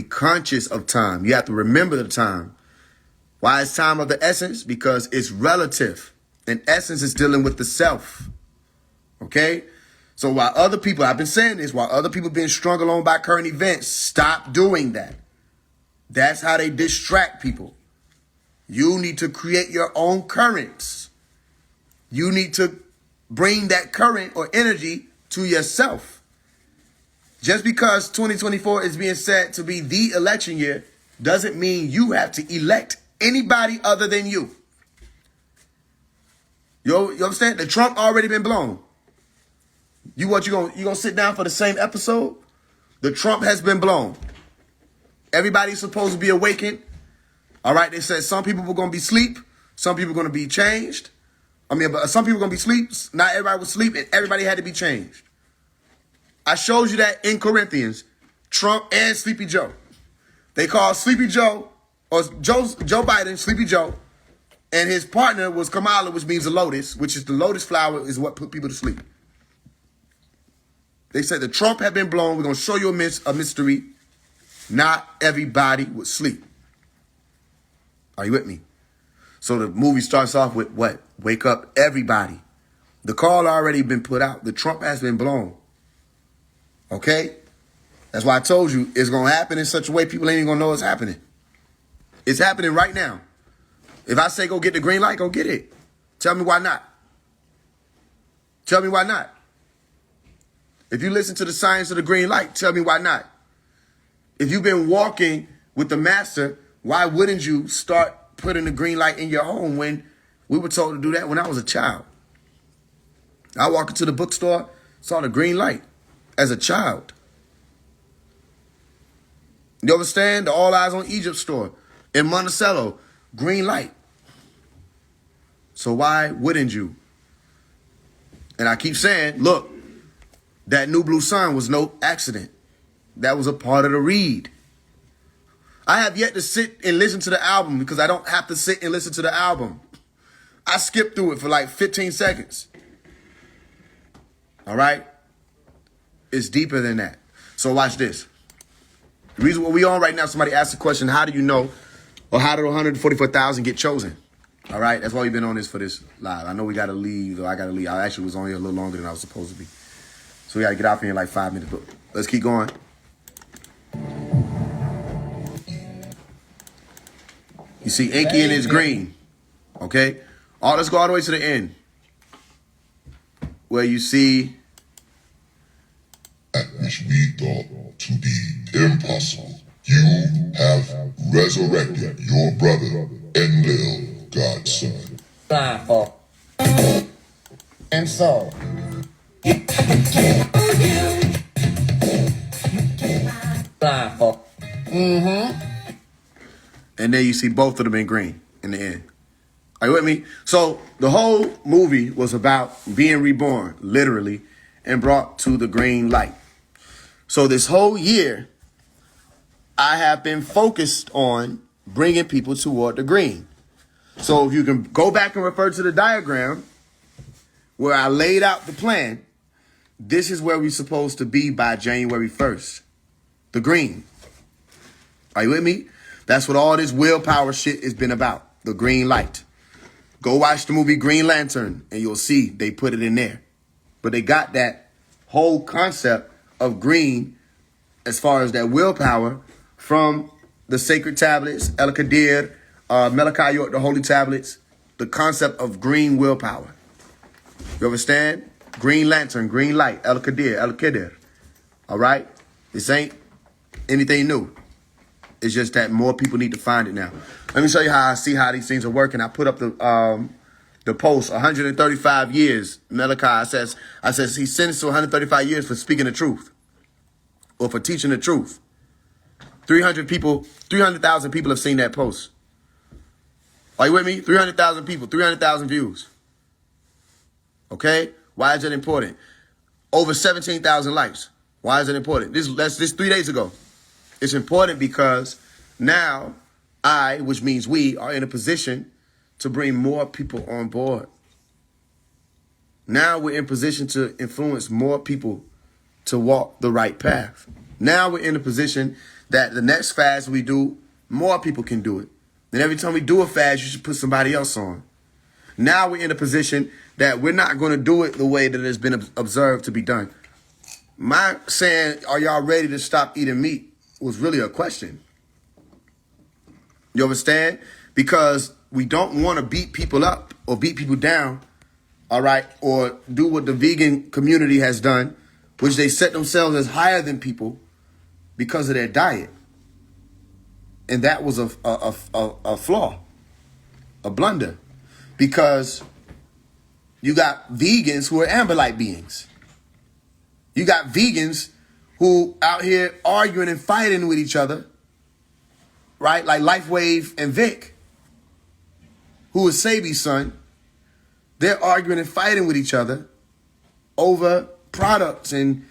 Be conscious of time. You have to remember the time. Why is time of the essence? Because it's relative. And essence is dealing with the self. Okay? So while other people, I've been saying this, while other people being strung along by current events, stop doing that. That's how they distract people. You need to create your own currents. You need to bring that current or energy to yourself. Just because 2024 is being said to be the election year doesn't mean you have to elect anybody other than you. You understand? The Trump already been blown. You gonna sit down for the same episode? The Trump has been blown. Everybody's supposed to be awakened. All right, they said some people were gonna be asleep, some people were gonna be changed. But some people were gonna be asleep. Not everybody was asleep, and everybody had to be changed. I showed you that in Corinthians, Trump and Sleepy Joe. They called Sleepy Joe, or Joe Biden, Sleepy Joe, and his partner was Kamala, which means the lotus, which is the lotus flower is what put people to sleep. They said the Trump had been blown. We're going to show you a mystery. Not everybody would sleep. Are you with me? So the movie starts off with what? Wake up everybody. The call already been put out. The Trump has been blown. Okay? That's why I told you it's going to happen in such a way people ain't even going to know it's happening. It's happening right now. If I say go get the green light, go get it. Tell me why not. Tell me why not. If you listen to the science of the green light, tell me why not. If you've been walking with the master, why wouldn't you start putting the green light in your home when we were told to do that when I was a child? I walked into the bookstore, saw the green light as a child. You understand? The All Eyes on Egypt store in Monticello, green light. So why wouldn't you? And I keep saying, look, that New Blue Sun was no accident. That was a part of the read. I have yet to sit and listen to the album because I don't have to sit and listen to the album. I skipped through it for like 15 seconds. All right? It's deeper than that. So watch this. The reason what we on right now, somebody asked the question, how do you know, or how did 144,000 get chosen? All right? That's why we've been on this for this live. I know we got to leave, or I got to leave. I actually was on here a little longer than I was supposed to be. So we got to get off here in like 5 minutes. But let's keep going. You see Inky and his green. Okay? Let's go all the way to the end. Where you see that which we thought to be impossible. You have resurrected your brother Enlil, God's son. Blindfold. And so. Blindfold. And then you see both of them in green in the end. Are you with me? So the whole movie was about being reborn, literally, and brought to the green light. So this whole year, I have been focused on bringing people toward the green. So if you can go back and refer to the diagram where I laid out the plan, this is where we're supposed to be by January 1st. The green. Are you with me? That's what all this willpower shit has been about. The green light. Go watch the movie Green Lantern and you'll see they put it in there. But they got that whole concept of green as far as that willpower from the sacred tablets, El Qadir, Malachi York, the holy tablets, the concept of green willpower. You understand? Green Lantern, green light, El Qadir. All right? This ain't anything new. It's just that more people need to find it now. Let me show you how I see how these things are working. I put up the post, 135 years. Malachi says he's sentenced to 135 years for speaking the truth or for teaching the truth. 300,000 people have seen that post. Are you with me? 300,000 people, 300,000 views. Okay? Why is that important? Over 17,000 likes. Why is it important? This 3 days ago. It's important because now which means we, are in a position to bring more people on board. Now we're in position to influence more people to walk the right path. Now we're in a position that the next fast we do, more people can do it. And every time we do a fast, you should put somebody else on. Now we're in a position that we're not going to do it the way that it's been observed to be done. My saying, are y'all ready to stop eating meat, was really a question. You understand? Because we don't want to beat people up or beat people down, all right, or do what the vegan community has done, which they set themselves as higher than people because of their diet. And that was a flaw, a blunder, because you got vegans who are Amberlight beings. You got vegans who out here arguing and fighting with each other, right? Like Lifewave and Vic, who is Sabi's son. They're arguing and fighting with each other over products and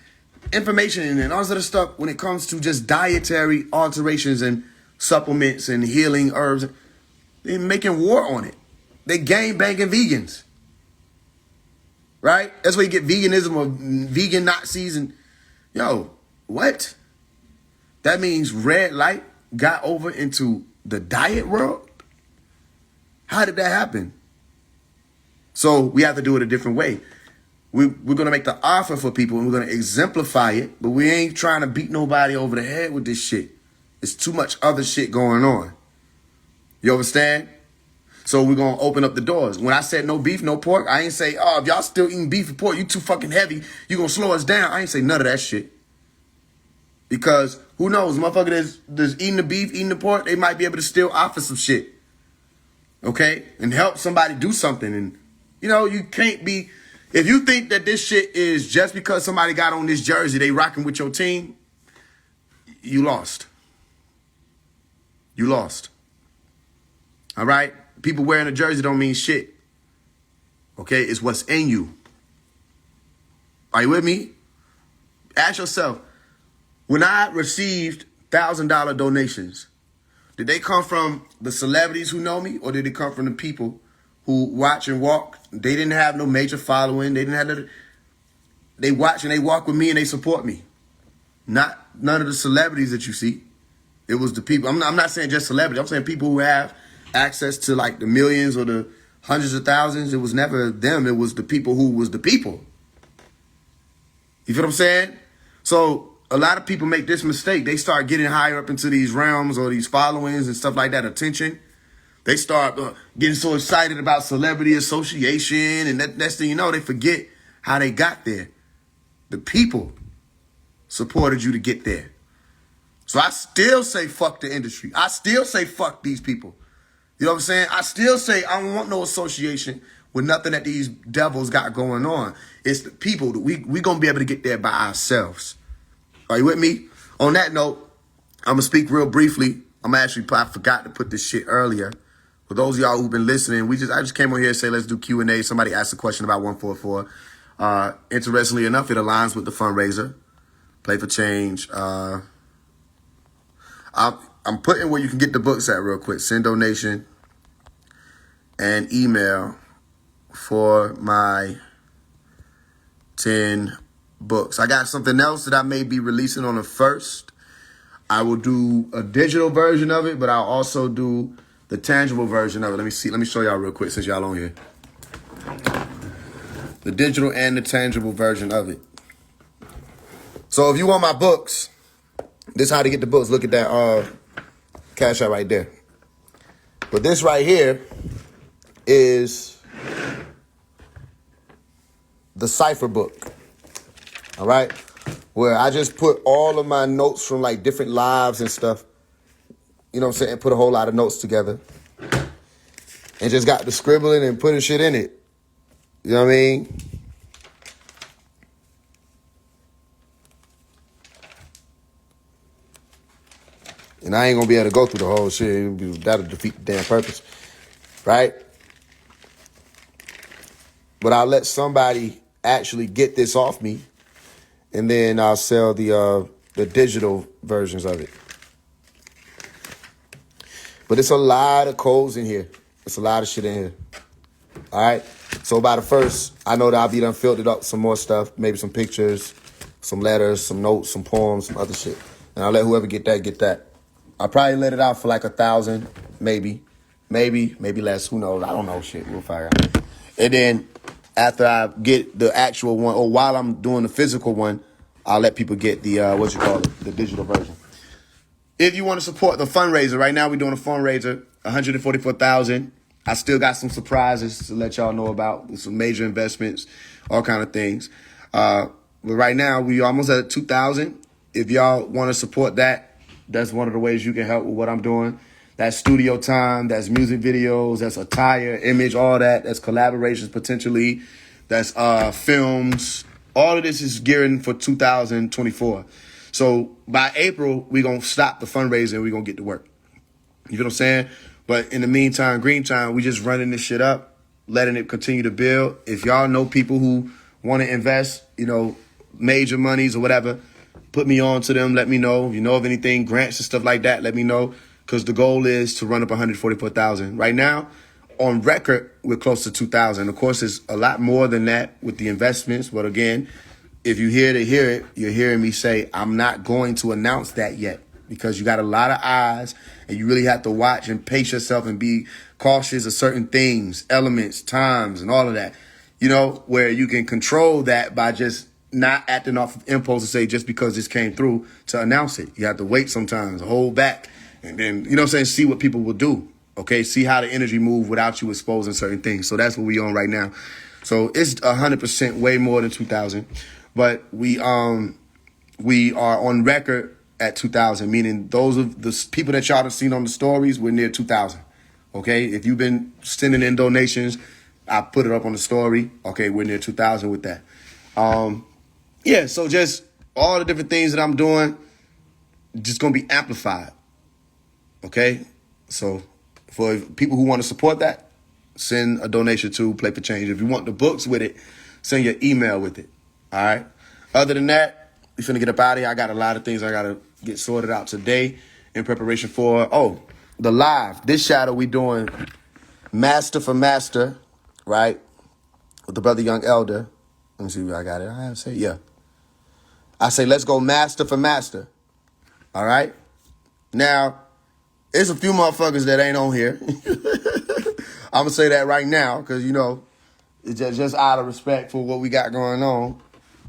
information and all this other stuff when it comes to just dietary alterations and supplements and healing herbs. They're making war on it. They gang banging vegans. Right? That's where you get veganism or vegan Nazis and what? That means red light got over into the diet world? How did that happen? So we have to do it a different way. We're going to make the offer for people and we're going to exemplify it, but we ain't trying to beat nobody over the head with this shit. There's too much other shit going on. You understand? So we're going to open up the doors. When I said no beef, no pork, I ain't say, if y'all still eating beef and pork, you too fucking heavy, you going to slow us down. I ain't say none of that shit. Because who knows, motherfucker that's eating the beef, eating the pork, they might be able to still offer some shit. Okay? And help somebody do something. And, you can't be, if you think that this shit is just because somebody got on this jersey, they rocking with your team, you lost. You lost. All right? People wearing a jersey don't mean shit. Okay? It's what's in you. Are you with me? Ask yourself, when I received $1,000 donations, did they come from the celebrities who know me, or did it come from the people who watch and walk? They didn't have no major following. They watch and they walk with me and they support me. None of the celebrities that you see. It was the people. I'm not saying just celebrities. I'm saying people who have access to like the millions or the hundreds of thousands. It was never them. It was the people who was the people. You feel what I'm saying? So a lot of people make this mistake. They start getting higher up into these realms or these followings and stuff like that, attention. They start getting so excited about celebrity association, and next thing you know, they forget how they got there. The people supported you to get there. So I still say fuck the industry. I still say fuck these people. You know what I'm saying? I still say I don't want no association with nothing that these devils got going on. It's the people that we going to be able to get there by ourselves. Are you with me? On that note, I'm going to speak real briefly. I forgot to put this shit earlier. For those of y'all who've been listening, I just came on here and say, let's do Q&A. Somebody asked a question about 144. Interestingly enough, it aligns with the fundraiser. Play for Change. I'm putting where you can get the books at real quick. Send donation and email for my 10 books. I got something else that I may be releasing on the 1st. I will do a digital version of it, but I'll also do the tangible version of it. Let me show y'all real quick since y'all on here. The digital and the tangible version of it. So if you want my books, this is how to get the books. Look at that cash out right there. But this right here is the cipher book. All right? Where I just put all of my notes from like different lives and stuff. You know what I'm saying? Put a whole lot of notes together. And just got the scribbling and putting shit in it. You know what I mean? And I ain't going to be able to go through the whole shit. That'll defeat the damn purpose. Right? But I'll let somebody actually get this off me. And then I'll sell the digital versions of it. But it's a lot of codes in here. It's a lot of shit in here. All right? So by the 1st, I know that I'll be done filtered up some more stuff. Maybe some pictures, some letters, some notes, some poems, some other shit. And I'll let whoever get that. I'll probably let it out for like 1,000, maybe less. Who knows? I don't know shit. We'll figure out. And then after I get the actual one, or while I'm doing the physical one, I'll let people get the the digital version. If you want to support the fundraiser, right now we're doing a fundraiser, 144,000. I still got some surprises to let y'all know about, some major investments, all kind of things. But right now we almost at 2,000. If y'all want to support that, that's one of the ways you can help with what I'm doing. That's studio time, that's music videos, that's attire, image, all that. That's collaborations potentially. That's films. All of this is gearing for 2024. So by April, we're going to stop the fundraising and we're going to get to work. You feel what I'm saying? But in the meantime, Green Time, we just running this shit up, letting it continue to build. If y'all know people who want to invest, major monies or whatever, put me on to them. Let me know. If you know of anything, grants and stuff like that, let me know. Because the goal is to run up 144,000. Right now, on record, we're close to 2,000. Of course, it's a lot more than that with the investments. But again, if you're here to hear it, you're hearing me say, I'm not going to announce that yet. Because you got a lot of eyes and you really have to watch and pace yourself and be cautious of certain things, elements, times, and all of that. Where you can control that by just not acting off of impulse and say just because this came through to announce it. You have to wait sometimes, hold back, and then, see what people will do. Okay, see how the energy move without you exposing certain things. So that's what we on right now. So it's 100% way more than 2,000. But we are on record at 2,000, meaning those of the people that y'all have seen on the stories, we're near 2,000. Okay, if you've been sending in donations, I put it up on the story. Okay, we're near 2,000 with that. So just all the different things that I'm doing, just gonna be amplified. Okay, so for people who want to support that, send a donation to Play for Change. If you want the books with it, send your email with it. All right. Other than that, we finna get up out of here. I got a lot of things I gotta get sorted out today in preparation for the live. This shadow we doing master for master, right? With the brother Young Elder. Let me see if I got it. I say yeah. I say let's go master for master. All right. Now, there's a few motherfuckers that ain't on here. I'm gonna say that right now because it's just out of respect for what we got going on.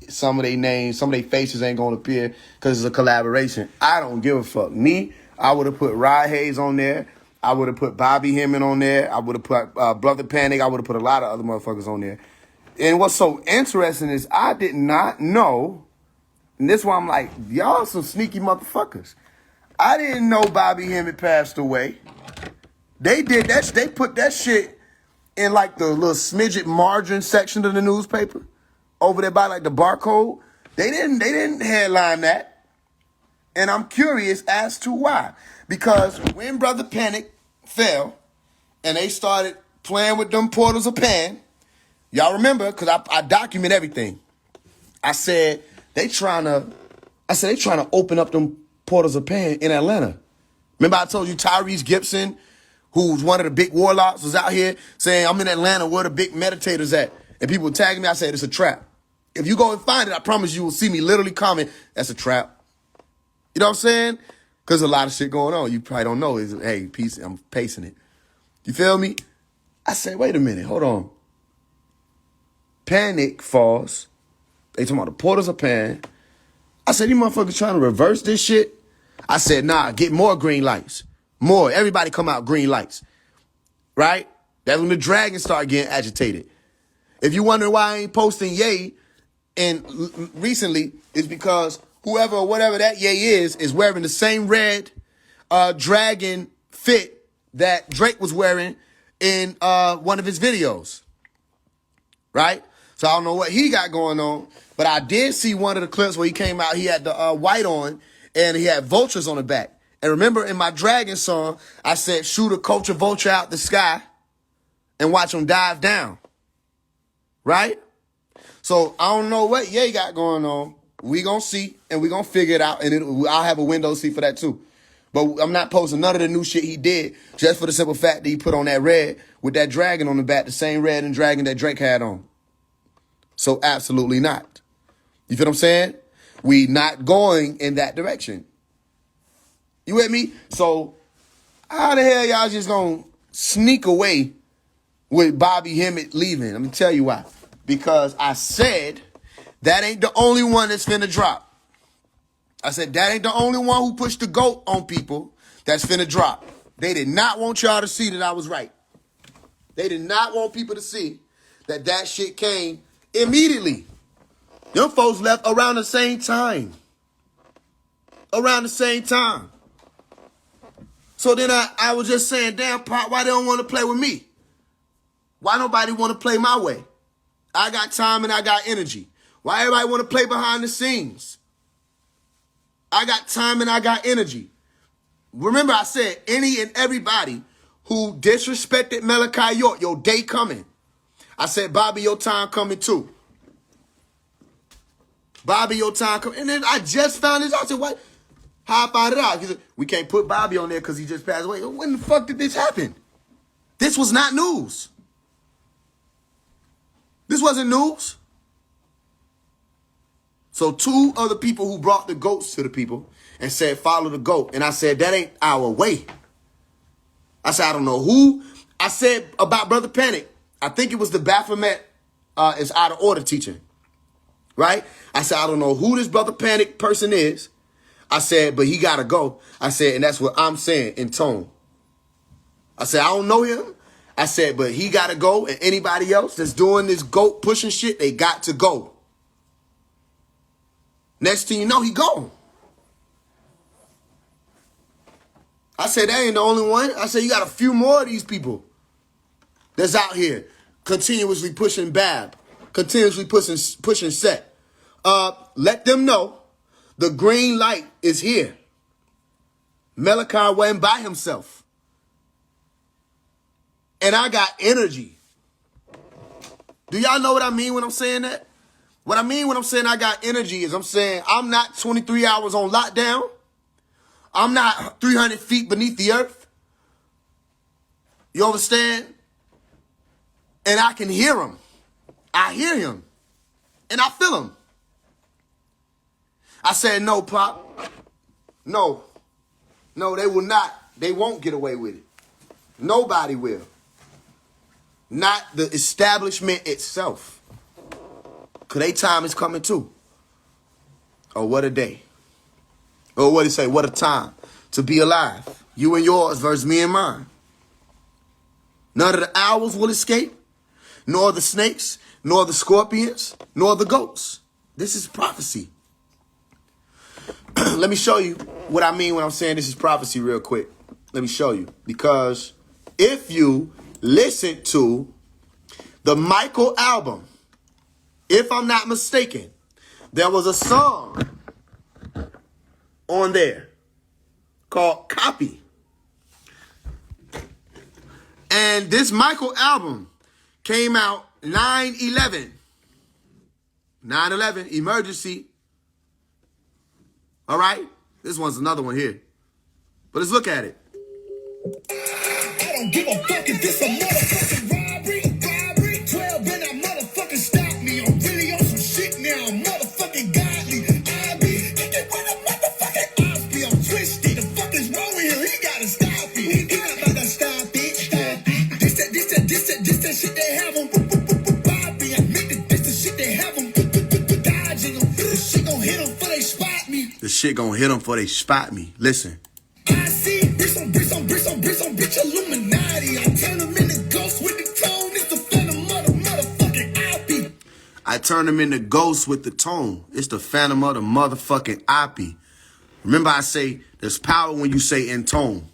Some of their names, some of their faces ain't gonna appear because it's a collaboration. I don't give a fuck. Me, I would have put Rod Hayes on there. I would have put Bobby Hemming on there. I would have put Brother Panic. I would have put a lot of other motherfuckers on there. And what's so interesting is I did not know, and this is why I'm like, y'all some sneaky motherfuckers. I didn't know Bobby Hemming passed away. They did that. They put that shit in like the little smidget margin section of the newspaper over there by like the barcode. They didn't headline that. And I'm curious as to why. Because when Brother Panic fell and they started playing with them portals of pan, y'all remember, because I document everything. I said they trying to open up them portals of pan in Atlanta. Remember I told you Tyrese Gibson, who's one of the big warlocks, was out here saying, I'm in Atlanta, where the big meditators at? And people were tagging me. I said, it's a trap. If you go and find it, I promise you will see me literally comment, that's a trap. You know what I'm saying? Because a lot of shit going on. You probably don't know. Hey, peace, I'm pacing it. You feel me? I said, wait a minute, hold on. Panic falls. They talking about the portals of pan. I said, these motherfuckers trying to reverse this shit? I said, nah, get more green lights. More. Everybody come out green lights. Right? That's when the dragons start getting agitated. If you wonder why I ain't posting Ye and recently, it's because whoever or whatever that Ye is wearing the same red dragon fit that Drake was wearing in one of his videos. Right? So I don't know what he got going on, but I did see one of the clips where he came out, he had the white on, and he had vultures on the back. And remember in my Dragon song, I said, shoot a culture vulture out the sky and watch them dive down. Right? So I don't know what Ye got going on. We gonna see, and we gonna figure it out, and I'll have a window seat for that too. But I'm not posting none of the new shit he did, just for the simple fact that he put on that red with that dragon on the back, the same red and dragon that Drake had on. So absolutely not. You feel what I'm saying? We not going in that direction. You with me? So how the hell y'all just gonna sneak away with Bobby Hemmett leaving? Let me tell you why. Because I said that ain't the only one that's finna drop. I said that ain't the only one who pushed the GOAT on people that's finna drop. They did not want y'all to see that I was right. They did not want people to see that that shit came immediately. Them folks left around the same time. Around the same time. So then I was just saying, damn, Pop, why they don't want to play with me? Why nobody want to play my way? I got time and I got energy. Why everybody want to play behind the scenes? I got time and I got energy. Remember I said any and everybody who disrespected Malachi York, your day coming. I said, Bobby, your time coming too. Bobby, your time coming. And then I just found this out. I said, what? How I found it out? He said, we can't put Bobby on there because he just passed away. When the fuck did this happen? This was not news. This wasn't news. So two other people who brought the goats to the people and said, follow the GOAT. And I said, that ain't our way. I said, I don't know who. I said about Brother Panic, I think it was the Baphomet is out of order teaching. Right? I said, I don't know who this Brother Panic person is. I said, but he got to go. I said, and that's what I'm saying in tone. I said, I don't know him. I said, but he got to go. And anybody else that's doing this GOAT pushing shit, they got to go. Next thing you know, he gone. I said, that ain't the only one. I said, you got a few more of these people that's out here continuously pushing Bab, continuously pushing Set. Let them know the green light is here. Malachi went by himself. And I got energy. Do y'all know what I mean when I'm saying that? What I mean when I'm saying I got energy is I'm saying I'm not 23 hours on lockdown. I'm not 300 feet beneath the earth. You understand? And I can hear him. I hear him. And I feel him. I said, no, Pop. No. No, they will not. They won't get away with it. Nobody will. Not the establishment itself. Because their time is coming too. Oh, what a day. Oh, what do you say? What a time to be alive. You and yours versus me and mine. None of the owls will escape, nor the snakes, nor the scorpions, nor the goats. This is prophecy. Let me show you what I mean when I'm saying this is prophecy real quick. Let me show you. Because if you listen to the Michael album, if I'm not mistaken, there was a song on there called Copy. And this Michael album came out 9/11. 9/11, emergency. All right? This one's another one here. But let's look at it. I don't give a fuck if this a motherfucking robbery. 12 and I motherfucking stop me. I'm really on some shit now. I'm motherfucking godly. I be thinking when a motherfucking ops be. I'm twisted. The fuck is wrong with him? He gotta stop it. He not about to stop it. This that shit they have on. Bobby, admit that this the shit they have on. Dodging them. This shit gon' hit them before they spot me. The shit gonna hit them before they spot me. Listen. I see bricks on bitch Illuminati. I turn them into ghosts with the tone. It's the phantom of the motherfucking IP. I turn them into ghosts with the tone. It's the phantom of the motherfucking IP. Remember I say there's power when you say in tone.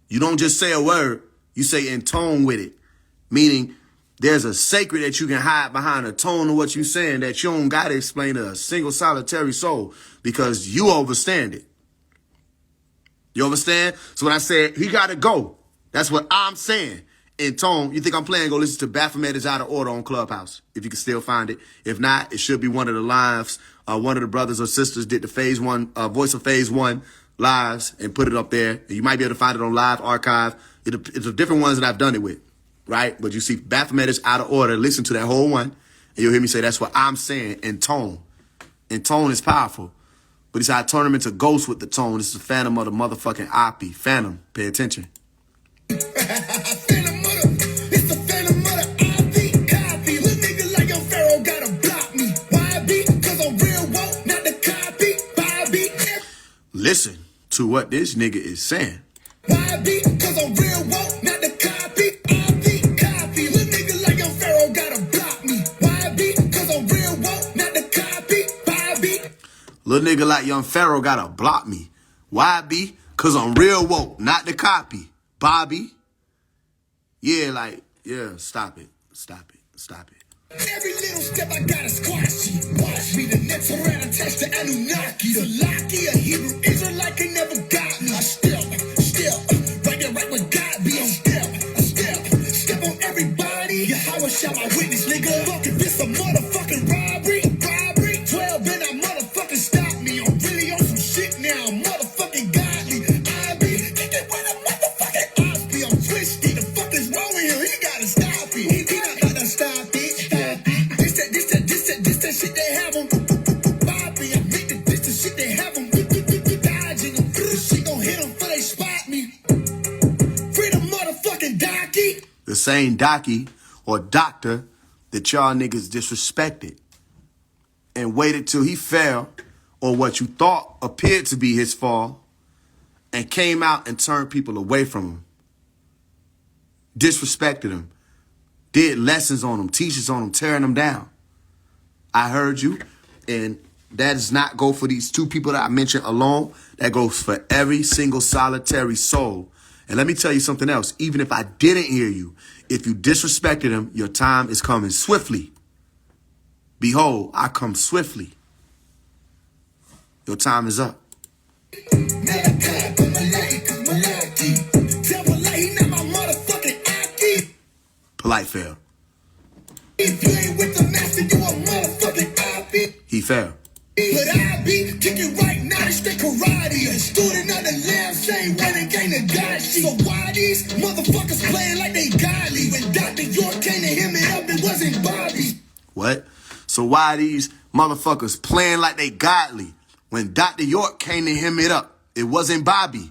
You don't just say a word. You say in tone with it. Meaning there's a sacred that you can hide behind a tone of what you're saying that you don't got to explain to a single solitary soul because you understand it. You understand? So when I said he got to go, that's what I'm saying in tone. You think I'm playing? Go listen to Baphomet is Out of Order on Clubhouse if you can still find it. If not, it should be one of the lives. One of the brothers or sisters did the Faise One, Voice of Faise One lives and put it up there. You might be able to find it on Live Archive. It's the different ones that I've done it with, right? But you see Baphomet is Out of Order. Listen to that whole one and you'll hear me say that's what I'm saying in tone. And tone is powerful. But he said I turn him into Ghost with the tone. This is the Phantom of the motherfucking Oppie. Phantom. Pay attention. Phantom of the, it's the Phantom of the IP copy. Little nigga like Young Pharaoh gotta block me. Why be? Cause I'm real woke, not the copy. Bobby. Listen to what this nigga is saying. Why be? Cause I'm real woke, not the copy. IP copy. Little nigga like Young Pharaoh gotta block me. Why be? Cause I'm real woke, not the copy. Bobby. Little nigga like Young Pharaoh gotta block me. Why be? Cause I'm real woke, not the copy. Bobby. Yeah, like, yeah, stop it. Stop it. Stop it. Every little step I gotta squash it. Watch me, the next around attached to Anunnaki. The Loki, a Hebrew Israelite can never got me. I still, right there, right where God be. I'm step on everybody. Yahweh shall my witness, nigga. Fuck if this a motherfucking robbery. 12, then I motherfucking stop me. I'm really on some shit now. I'm motherfucking godly. I be thinking where the motherfucking odds be. I'm twisted. The fuck is wrong with him? He gotta stop it. He not gonna stop it. This that shit they have him. Bobby, I think that this the shit they have him. Dodging him. She gon' hit him before they spot me. Free the motherfucking donkey. The same docky or doctor that y'all niggas disrespected and waited till he fell or what you thought appeared to be his fall and came out and turned people away from him. Disrespected him. Did lessons on him, teachers on him, tearing them down. I heard you, and that does not go for these two people that I mentioned alone. That goes for every single solitary soul. And let me tell you something else. Even if I didn't hear you, if you disrespected him, your time is coming swiftly. Behold, I come swiftly. Your time is up. Polite fail. If you ain't with the master, you a motherfucking IP. He fell. But I be kicking right now, it's straight karate. A student of the lamb, same when it came to God shit. So why these motherfuckers playing like they godly? When Dr. York came to him and up, it wasn't Bobby. What? So why these motherfuckers playing like they godly? When Dr. York came to him it up, it wasn't Bobby.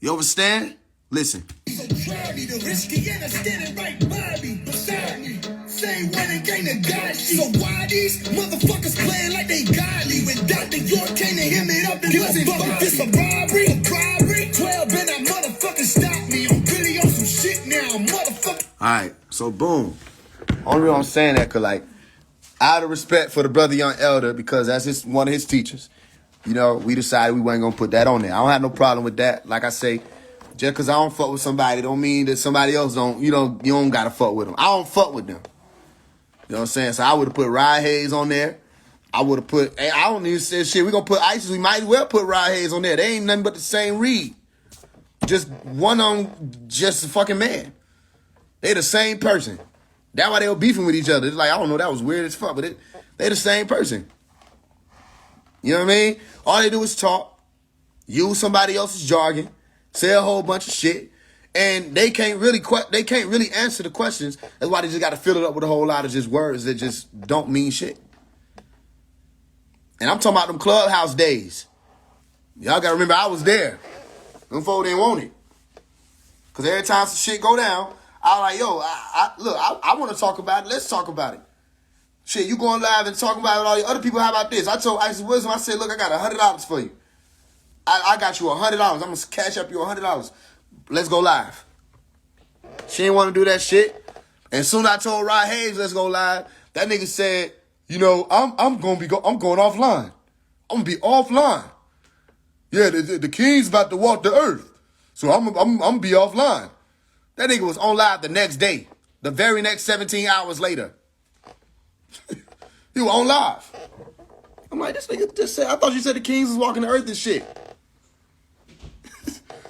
You understand? Listen. So try me, the risky and I standing right by me, beside me. Same when it came to God shit. So why these motherfuckers playing like they godly? When Dr. York came to him it up, it wasn't Bobby. This a robbery, 12 and I motherfucking stop me. I'm really on some shit now, motherfucker. All right, so boom. Only reason I'm saying that, cause like, out of respect for the brother Young Elder, because that's one of his teachers, you know, we decided we wasn't gonna put that on there. I don't have no problem with that. Like I say, just cause I don't fuck with somebody don't mean that somebody else don't, you don't gotta fuck with them. I don't fuck with them. You know what I'm saying? So I would have put Rod Hayes on there. I would have put, hey, I don't even say shit. We gonna put ISIS. We might as well put Rod Hayes on there. They ain't nothing but the same read. Just one on just a fucking man. They the same person. That's why they were beefing with each other. It's like, I don't know, that was weird as fuck, but they the same person. You know what I mean? All they do is talk, use somebody else's jargon, say a whole bunch of shit, and they can't really answer the questions. That's why they just got to fill it up with a whole lot of just words that just don't mean shit. And I'm talking about them clubhouse days. Y'all got to remember, I was there. Them folks didn't want it. Because every time some shit go down, I was like, yo, I want to talk about it. Let's talk about it. Shit, you going live and talking about it with all the other people. How about this? I told Isis Wisdom, I said, look, I got $100 for you. I got you $100. I'm going to cash up you $100. Let's go live. She didn't want to do that shit. And soon I told Rod Hayes, let's go live. That nigga said, you know, I'm going offline. I'm going to be offline. Yeah, the king's about to walk the earth. So I'm going to be offline. That nigga was on live the next day. The very next 17 hours later. He was on live. I'm like, this nigga just said, I thought you said the kings was walking the earth and shit.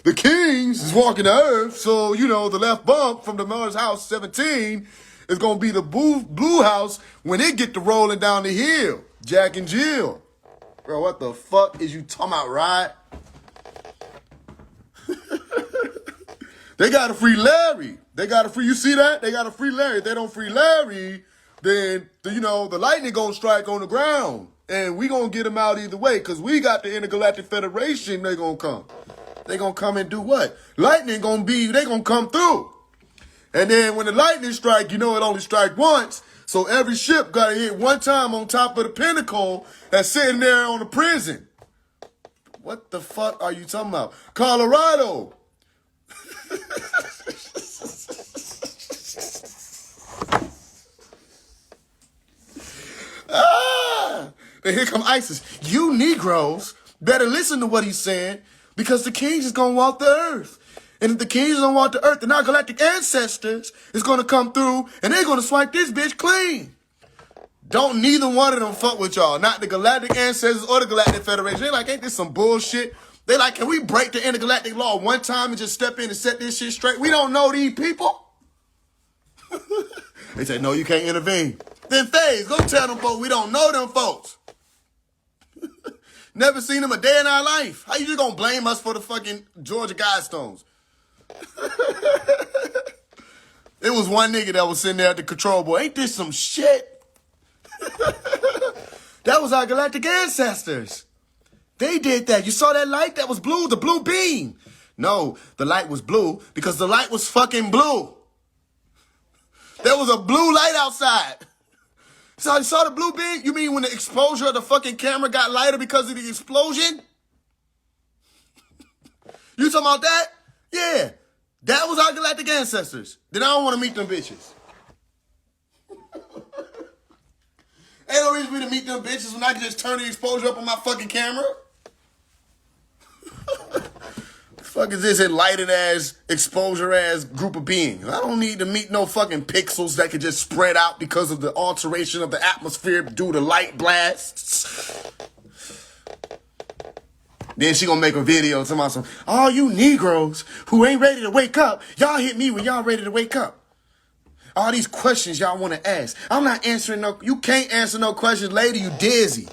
The kings is walking the earth, so, you know, the left bump from the Miller's house 17 is going to be the blue house when it get to rolling down the hill. Jack and Jill. Bro, what the fuck is you talking about, Rod? They got to free Larry. You see that? They got to free Larry. If they don't free Larry, then, you know, the lightning going to strike on the ground. And we gonna get them out either way, because we got the Intergalactic Federation, they gonna come. They gonna come and do what? Lightning gonna be, they gonna come through. And then when the lightning strike, it only strike once. So every ship gotta hit one time on top of the pinnacle that's sitting there on the prison. What the fuck are you talking about? Colorado. And here come ISIS. You Negroes better listen to what he's saying, because the kings is going to walk the earth. And if the kings don't walk the earth, then our galactic ancestors is going to come through and they're going to swipe this bitch clean. Don't neither one of them fuck with y'all. Not the galactic ancestors or the galactic federation. They like, ain't this some bullshit? They like, can we break the intergalactic law one time and just step in and set this shit straight? We don't know these people. They say, no, you can't intervene. Then Faise, go tell them folks we don't know them folks. Never seen them a day in our life. How you just gonna blame us for the fucking Georgia Guidestones? It was one nigga that was sitting there at the control board. Ain't this some shit? That was our galactic ancestors. They did that. You saw that light that was blue, the blue beam. No, the light was blue because the light was fucking blue. There was a blue light outside. So you saw the blue beam? You mean when the exposure of the fucking camera got lighter because of the explosion? You talking about that? Yeah. That was our galactic ancestors. Then I don't want to meet them bitches. Ain't no reason for me to meet them bitches when I can just turn the exposure up on my fucking camera. The fuck is this enlightened ass, exposure ass group of beings? I don't need to meet no fucking pixels that could just spread out because of the alteration of the atmosphere due to light blasts. Then she gonna make a video talking about some, all you Negroes who ain't ready to wake up, y'all hit me when y'all ready to wake up. All these questions y'all want to ask. I'm not answering no, you can't answer no questions, lady, you dizzy.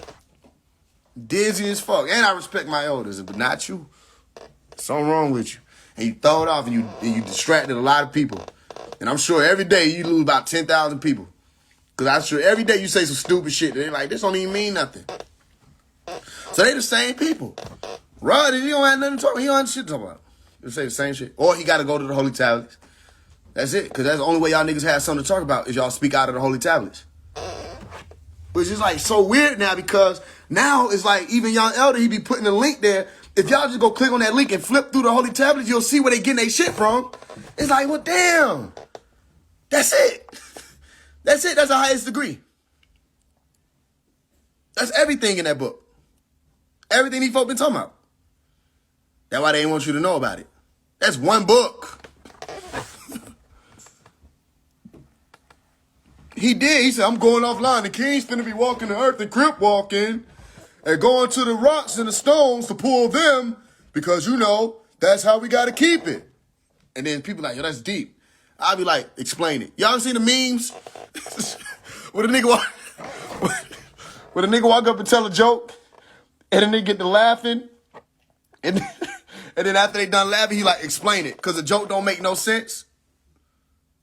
Dizzy as fuck. And I respect my elders, but not you. Something wrong with you. And you throw it off and you distracted a lot of people. And I'm sure every day you lose about 10,000 people. Because I'm sure every day you say some stupid shit. They're like, this don't even mean nothing. So they the same people. Rod, he don't have nothing to talk about. He don't have shit to talk about. They say the same shit. Or he got to go to the Holy Tablets. That's it. Because that's the only way y'all niggas have something to talk about is y'all speak out of the Holy Tablets. Which is like so weird now because now it's like even y'all elder, he be putting a link there. If y'all just go click on that link and flip through the Holy Tablets, you'll see where they getting their shit from. It's like, well, damn. That's it. That's it. That's the highest degree. That's everything in that book. Everything these folk been talking about. That's why they ain't want you to know about it. That's one book. He did. He said, I'm going offline. The king's finna be walking the earth and crip walking and going to the rocks and the stones to pull them because, that's how we got to keep it. And then people like, yo, that's deep. I'll be like, explain it. Y'all seen the memes? Where a nigga walk up and tell a joke and then they get to laughing. And then after they done laughing, he like, explain it. Because the joke don't make no sense.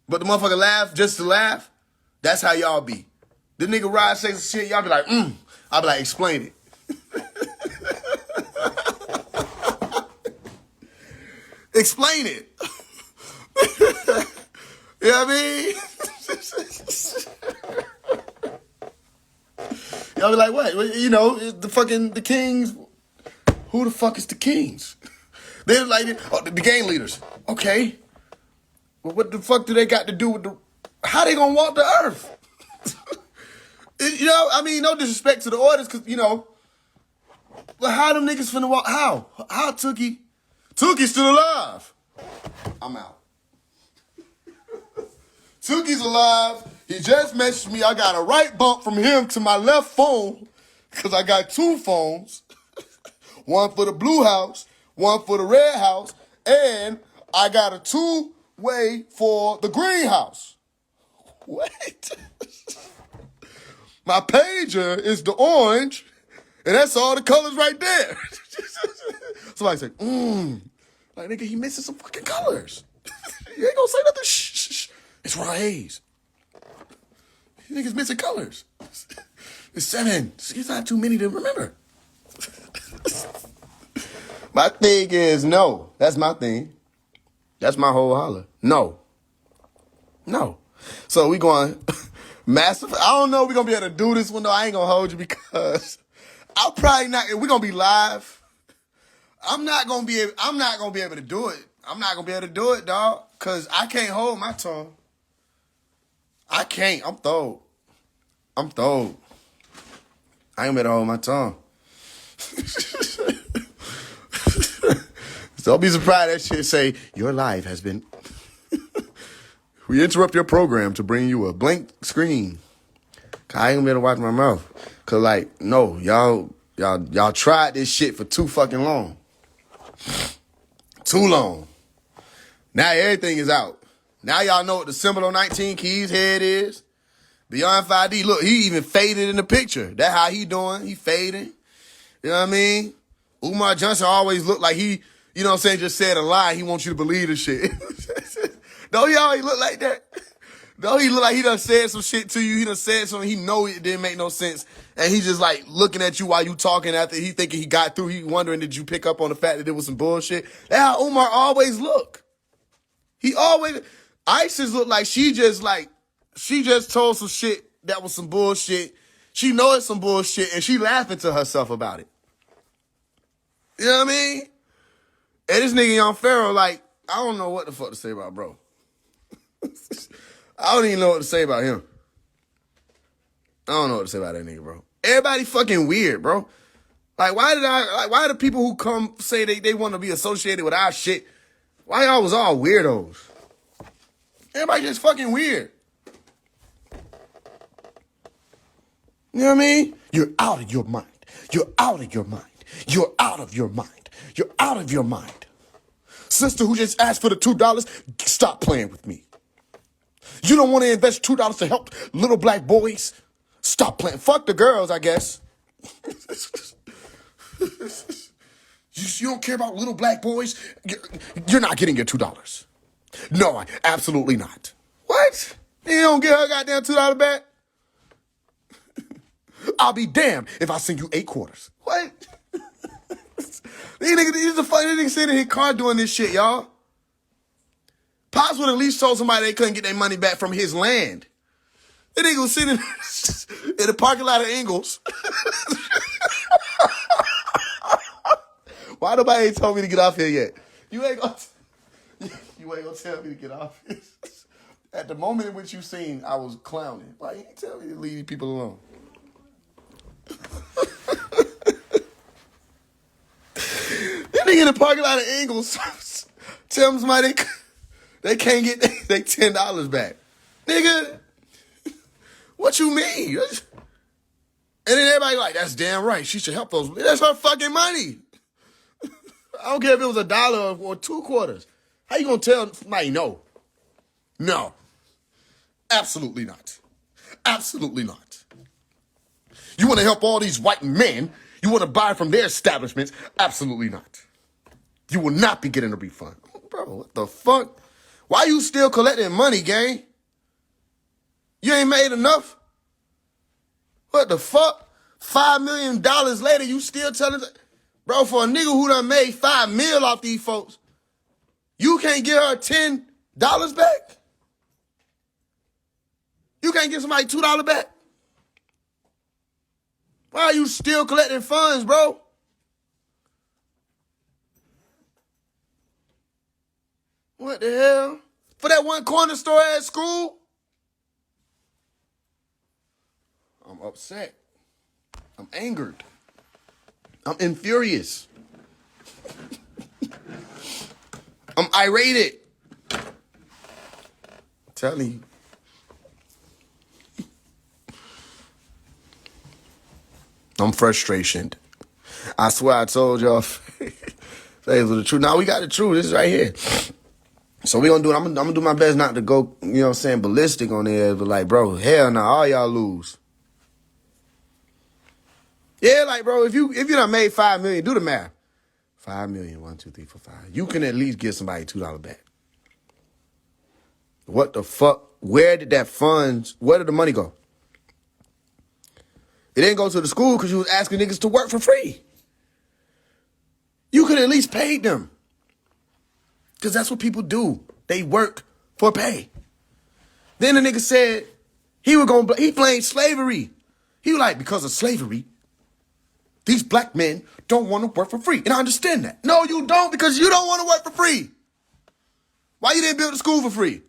But the motherfucker laugh just to laugh. That's how y'all be. The nigga Rod say some shit, y'all be like, I'll be like, explain it. Explain it. You know what I mean? Y'all be like, what? The kings. Who the fuck is the kings? They're like, the gang leaders. Okay. Well, what the fuck do they got to do with how they gonna walk the earth? No disrespect to the orders, cause but how them niggas finna walk? How Tookie? Tookie's still alive. I'm out. Tookie's alive. He just messaged me. I got a right bump from him to my left phone, cause I got two phones. One for the blue house, one for the red house, and I got a two-way for the green house. What? My pager is the orange, and that's all the colors right there. Somebody said, like, nigga, he missing some fucking colors. You ain't gonna say nothing. Shh. It's raw haze. You niggas missing colors. It's 7. It's not too many to remember. My thing is no. That's my thing. That's my whole holler. No. No. So we going massive. I don't know if we're going to be able to do this one, though. I ain't going to hold you because I'll probably not. We're going to be live. I'm not going to be able to do it. I'm not going to be able to do it, dog, because I can't hold my tongue. I can't. I'm thrown. I ain't going to be able to hold my tongue. Don't be surprised that shit say, your life has been... We interrupt your program to bring you a blank screen. I ain't gonna be able to watch my mouth. Cause like, no, y'all tried this shit for too fucking long. Too long. Now everything is out. Now y'all know what the symbol on 19 Keys' head is. Beyond 5D. Look, he even faded in the picture. That's how he doing. He fading. You know what I mean? Umar Johnson always looked like he, you know what I'm saying, just said a lie. He wants you to believe the shit. Don't he always look like that? Don't he look like he done said some shit to you? He done said something he know it didn't make no sense. And he just like looking at you while you talking after he thinking he got through. He wondering, did you pick up on the fact that it was some bullshit? That's how Umar always look. He always, Isis look like she just told some shit that was some bullshit. She know it's some bullshit and she laughing to herself about it. You know what I mean? And this nigga Young Pharaoh, like, I don't know what the fuck to say about bro. I don't even know what to say about him. I don't know what to say about that nigga, bro. Everybody fucking weird, bro. Like, why do people who come say they want to be associated with our shit, why y'all was all weirdos? Everybody just fucking weird. You know what I mean? You're out of your mind. You're out of your mind. You're out of your mind. You're out of your mind. Sister who just asked for the $2, stop playing with me. You don't want to invest $2 to help little black boys? Stop playing. Fuck the girls, I guess. You don't care about little black boys? You're not getting your $2. No, absolutely not. What? You don't get her goddamn $2 back? I'll be damned if I send you 8 quarters. What? These niggas sitting in his car doing this shit, y'all. Pops would at least told somebody they couldn't get their money back from his land. That nigga was sitting in the parking lot of Ingles. Why nobody ain't told me to get off here yet? You ain't gonna tell me to get off here. At the moment in which you seen, I was clowning. Why you ain't tell me to leave people alone? That nigga in the parking lot of Ingles tell somebody they can't get they $10 back. Nigga, what you mean? And then everybody like, that's damn right. She should help those. That's her fucking money. I don't care if it was $1 or 2 quarters. How you gonna tell somebody no? No. Absolutely not. Absolutely not. You want to help all these white men? You want to buy from their establishments? Absolutely not. You will not be getting a refund. Bro, what the fuck? Why you still collecting money, gang? You ain't made enough? What the fuck? $5 million later, you still telling... Bro, for a nigga who done made $5 million off these folks, you can't get her $10 back? You can't get somebody $2 back? Why are you still collecting funds, bro? What the hell? For that one corner store at school? I'm upset. I'm angered. I'm infurious. I'm irate. I'm telling you. I'm frustrated. I swear I told y'all. Faise was the truth. Now we got the truth. This is right here. So we gonna do it. I'm gonna do my best not to go, you know what I'm saying, ballistic on there. But like, bro, hell no, all y'all lose. Yeah, like, bro, if you done made $5 million, do the math. 5 million, 1, 2, 3, 4, 5. You can at least give somebody $2 back. What the fuck? Where did the money go? It didn't go to the school because you was asking niggas to work for free. You could at least pay them. Because that's what people do. They work for pay. Then the nigga said he blamed slavery. He was like, because of slavery, these black men don't want to work for free. And I understand that. No, you don't, because you don't want to work for free. Why you didn't build a school for free?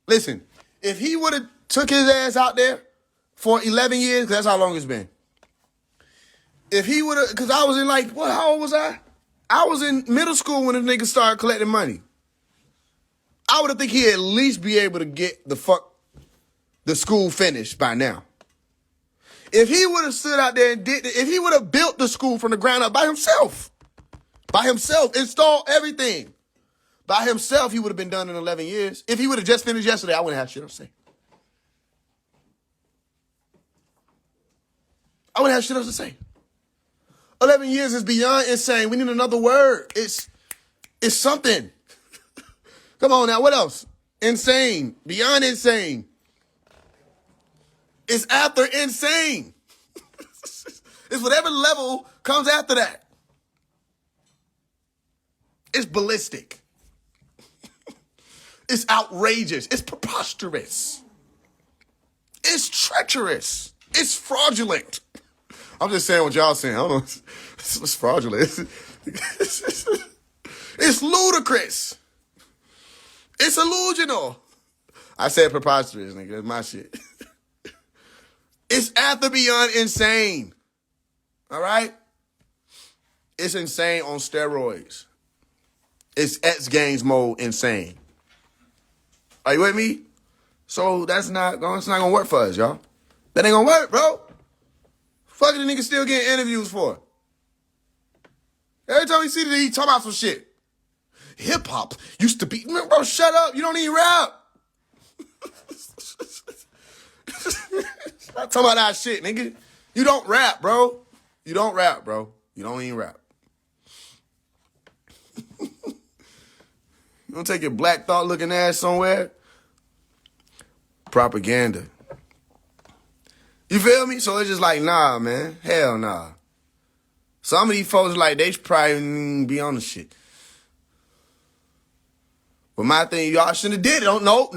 Listen, if he would have took his ass out there for 11 years, because that's how long it's been. If he would have, because I was in how old was I? I was in middle school when the nigga started collecting money. I would have think he'd at least be able to get the school finished by now. If he would have stood out there and if he would have built the school from the ground up by himself, installed everything, by himself, he would have been done in 11 years. If he would have just finished yesterday, I wouldn't have shit else to say. I wouldn't have shit else to say. 11 years is beyond insane. We need another word. It's something. Come on now, what else? Insane. Beyond insane. It's after insane. It's whatever level comes after that. It's ballistic. It's outrageous. It's preposterous. It's treacherous. It's fraudulent. I'm just saying what y'all saying. I don't know. It's fraudulent. It's ludicrous. It's illusional. I said preposterous, nigga. That's my shit. It's after beyond insane. All right? It's insane on steroids. It's X Games mode insane. Are you with me? So it's not gonna work for us, y'all. That ain't gonna work, bro. Fuck the nigga still getting interviews for. Every time we see that he talking about some shit. Hip hop used to be, bro, shut up. You don't even rap. Stop talking about that shit, nigga. You don't rap, bro. You don't rap, bro. You don't even rap. You don't take your black thought looking ass somewhere. Propaganda. You feel me? So it's just like, nah, man. Hell nah. Some of these folks, like, they should probably be on the shit. But my thing, y'all shouldn't have did it. No.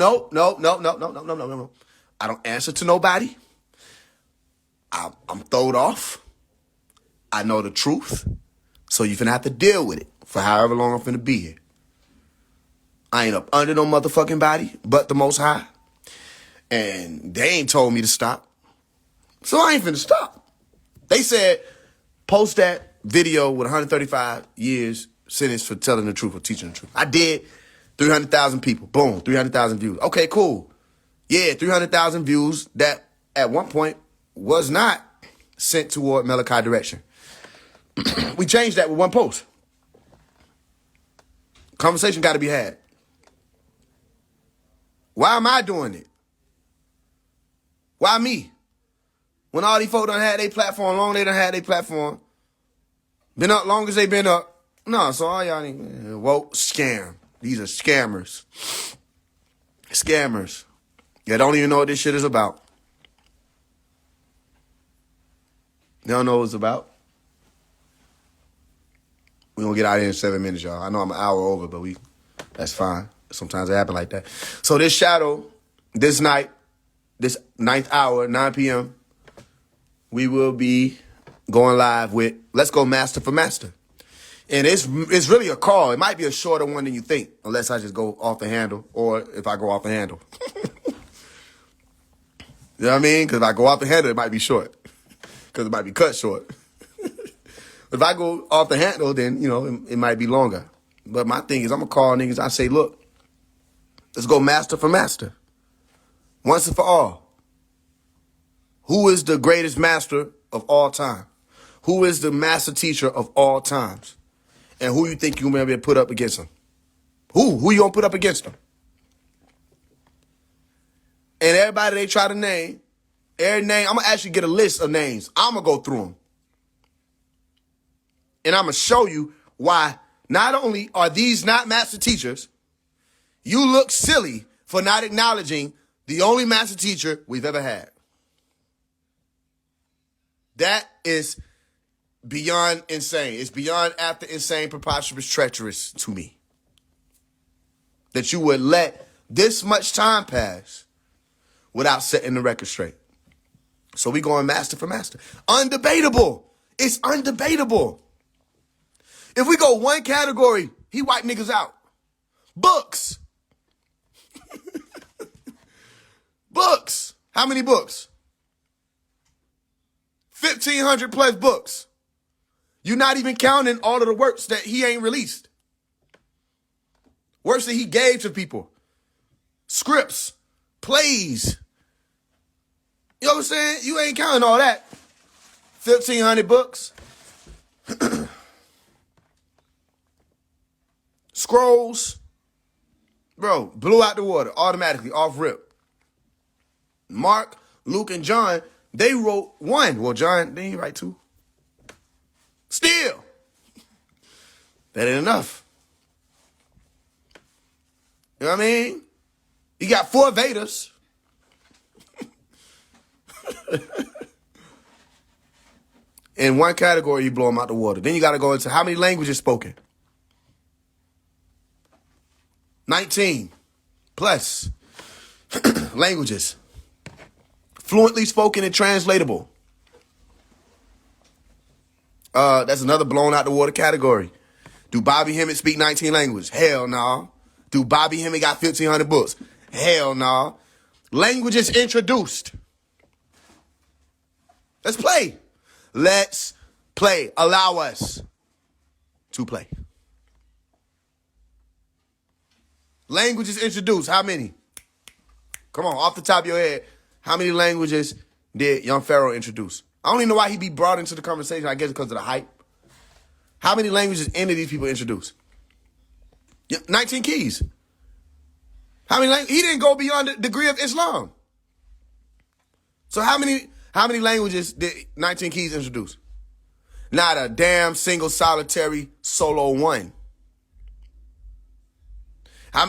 I don't answer to nobody. I'm throwed off. I know the truth. So you finna have to deal with it for however long I'm finna be here. I ain't up under no motherfucking body but the Most High. And they ain't told me to stop. So I ain't finna stop. They said, post that video with 135 years sentence for telling the truth or teaching the truth. I did. 300,000 people. Boom. 300,000 views. Okay, cool. Yeah, 300,000 views that at one point was not sent toward Malachi direction. We changed that with one post. Conversation got to be had. Why am I doing it? Why me? When all these folks done had their platform, long they done had their platform, been up long as they been up. No, so all y'all need, woke scam. These are scammers. Scammers. They don't even know what this shit is about. They don't know what it's about. We gonna get out of here in 7 minutes, y'all. I know I'm an hour over, but that's fine. Sometimes it happen like that. So this shadow, this night, this 9th hour, 9 p.m., we will be going live with Let's Go Master for Master. And it's really a call. It might be a shorter one than you think, unless I just go off the handle, or if I go off the handle. You know what I mean? Because if I go off the handle, it might be short. Because it might be cut short. If I go off the handle, then, it might be longer. But my thing is, I'm going to call niggas. I say, look, let's go master for master. Once and for all. Who is the greatest master of all time? Who is the master teacher of all times? And who you think you're going to be able to put up against him? Who you going to put up against him? And everybody they try to name, every name, I'm going to actually get a list of names. I'm going to go through them. And I'm going to show you why not only are these not master teachers, you look silly for not acknowledging the only master teacher we've ever had. That is beyond insane. It's beyond after insane, preposterous, treacherous to me. That you would let this much time pass without setting the record straight. So we going master for master. Undebatable. It's undebatable. If we go one category, he wipe niggas out. Books. Books. How many books? 1,500 plus books. You're not even counting all of the works that he ain't released. Works that he gave to people. Scripts. Plays. You know what I'm saying? You ain't counting all that. 1,500 books. Scrolls. Bro, blew out the water automatically, off rip. Mark, Luke, and John, they wrote one. Well, John, they ain't write two. Still, that ain't enough. You know what I mean? You got 4 Vedas. In one category, you blow them out the water. Then you got to go into how many languages spoken. 19 plus languages. Fluently spoken and translatable. That's another blown out the water category. Do Bobby Hemmett speak 19 languages? Hell no. Do Bobby Hemmett got 1,500 books? Hell no. Languages introduced. Let's play. Let's play. Allow us to play. Languages introduced. How many? Come on, off the top of your head. How many languages did Young Pharaoh introduce? I don't even know why he be brought into the conversation. I guess because of the hype. How many languages any of these people introduce? 19 keys. How many languages? He didn't go beyond the degree of Islam. So how many languages did 19 keys introduce? Not a damn single solitary solo one.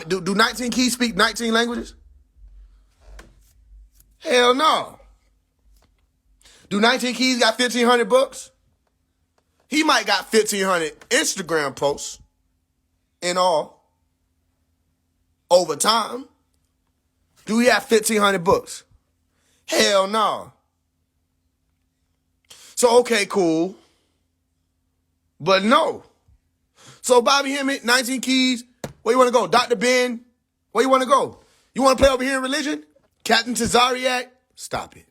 Do 19 keys speak 19 languages? Hell no. Do 19 keys got 1,500 books? He might got 1,500 Instagram posts in all over time. Do he have 1,500 books? Hell no. So, okay, cool. But no. So, Bobby Hemmett, 19 keys. Where you want to go? Dr. Ben? Where you want to go? You want to play over here in religion? Captain Tazariak? Stop it.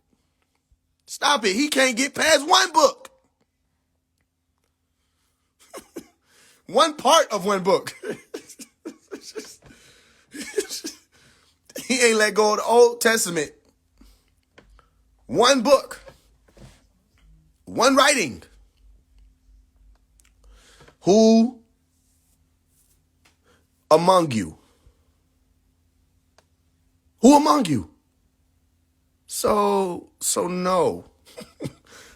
Stop it. He can't get past one book. One part of one book. He ain't let go of the Old Testament. One book. One writing. Who among you? Who among you? So no.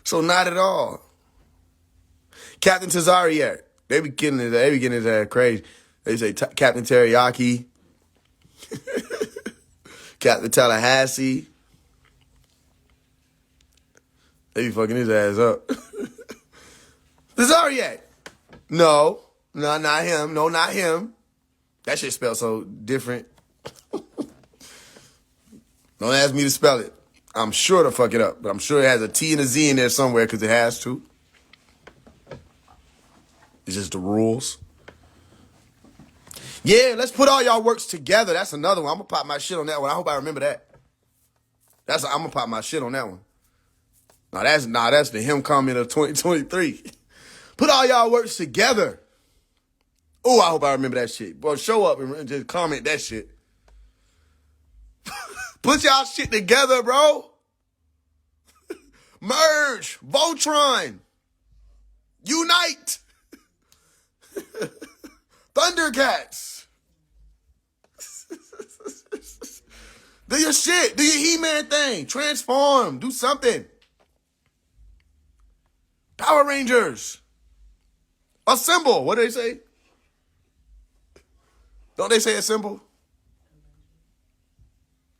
So not at all. Captain Tazariak. They be getting his ass crazy. They say Captain Teriyaki. Captain Tallahassee. They be fucking his ass up. Tazariak. No, not him. No, not him. That shit spelled so different. Don't ask me to spell it. I'm sure to fuck it up, but I'm sure it has a T and a Z in there somewhere because it has to. It's just the rules. Yeah, let's put all y'all works together. That's another one. I'm going to pop my shit on that one. I hope I remember that. I'm going to pop my shit on that one. That's the him comment of 2023. Put all y'all works together. Oh, I hope I remember that shit. Bro, show up and just comment that shit. Put y'all shit together, bro. Merge. Voltron. Unite. Thundercats. Do your shit. Do your He-Man thing. Transform. Do something. Power Rangers. Assemble. What do they say? Don't they say assemble?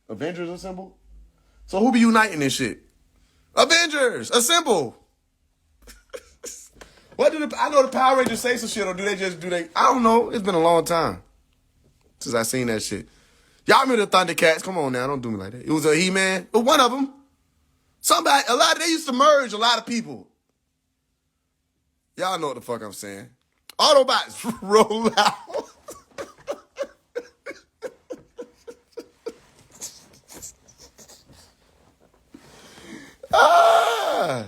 Avengers assemble? So who be uniting this shit? Avengers, assemble. What do I know the Power Rangers say some shit, or do they just do they? I don't know. It's been a long time since I seen that shit. Y'all remember the Thundercats? Come on now, don't do me like that. It was a He-Man, but one of them. They used to merge a lot of people. Y'all know what the fuck I'm saying. Autobots roll out. Ah.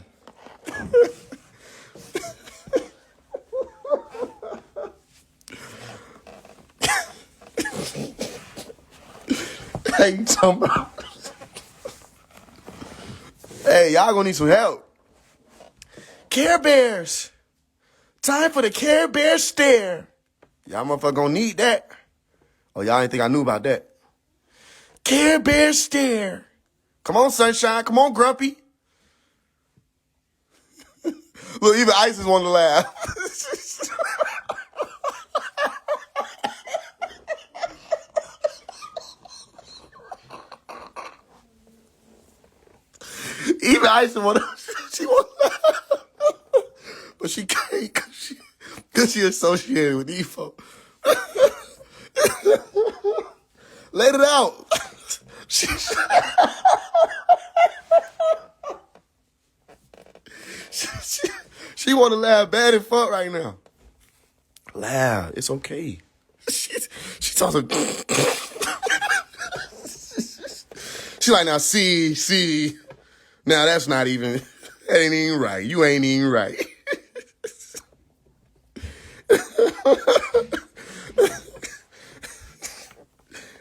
Hey, you talking about? Hey, y'all gonna need some help. Care Bears. Time for the Care Bear stare. Y'all motherfucker gonna need that. Oh, y'all didn't think I knew about that. Care Bear stare. Come on, Sunshine. Come on, Grumpy. Look, even Isis wanted to laugh. Even Isis wanted she want to laugh. But she can't because she associated with these folks. Let it out. She want to laugh bad and fuck right now. Laugh. It's okay. She talking. She like, now see. Now that's not even, that ain't even right. You ain't even right.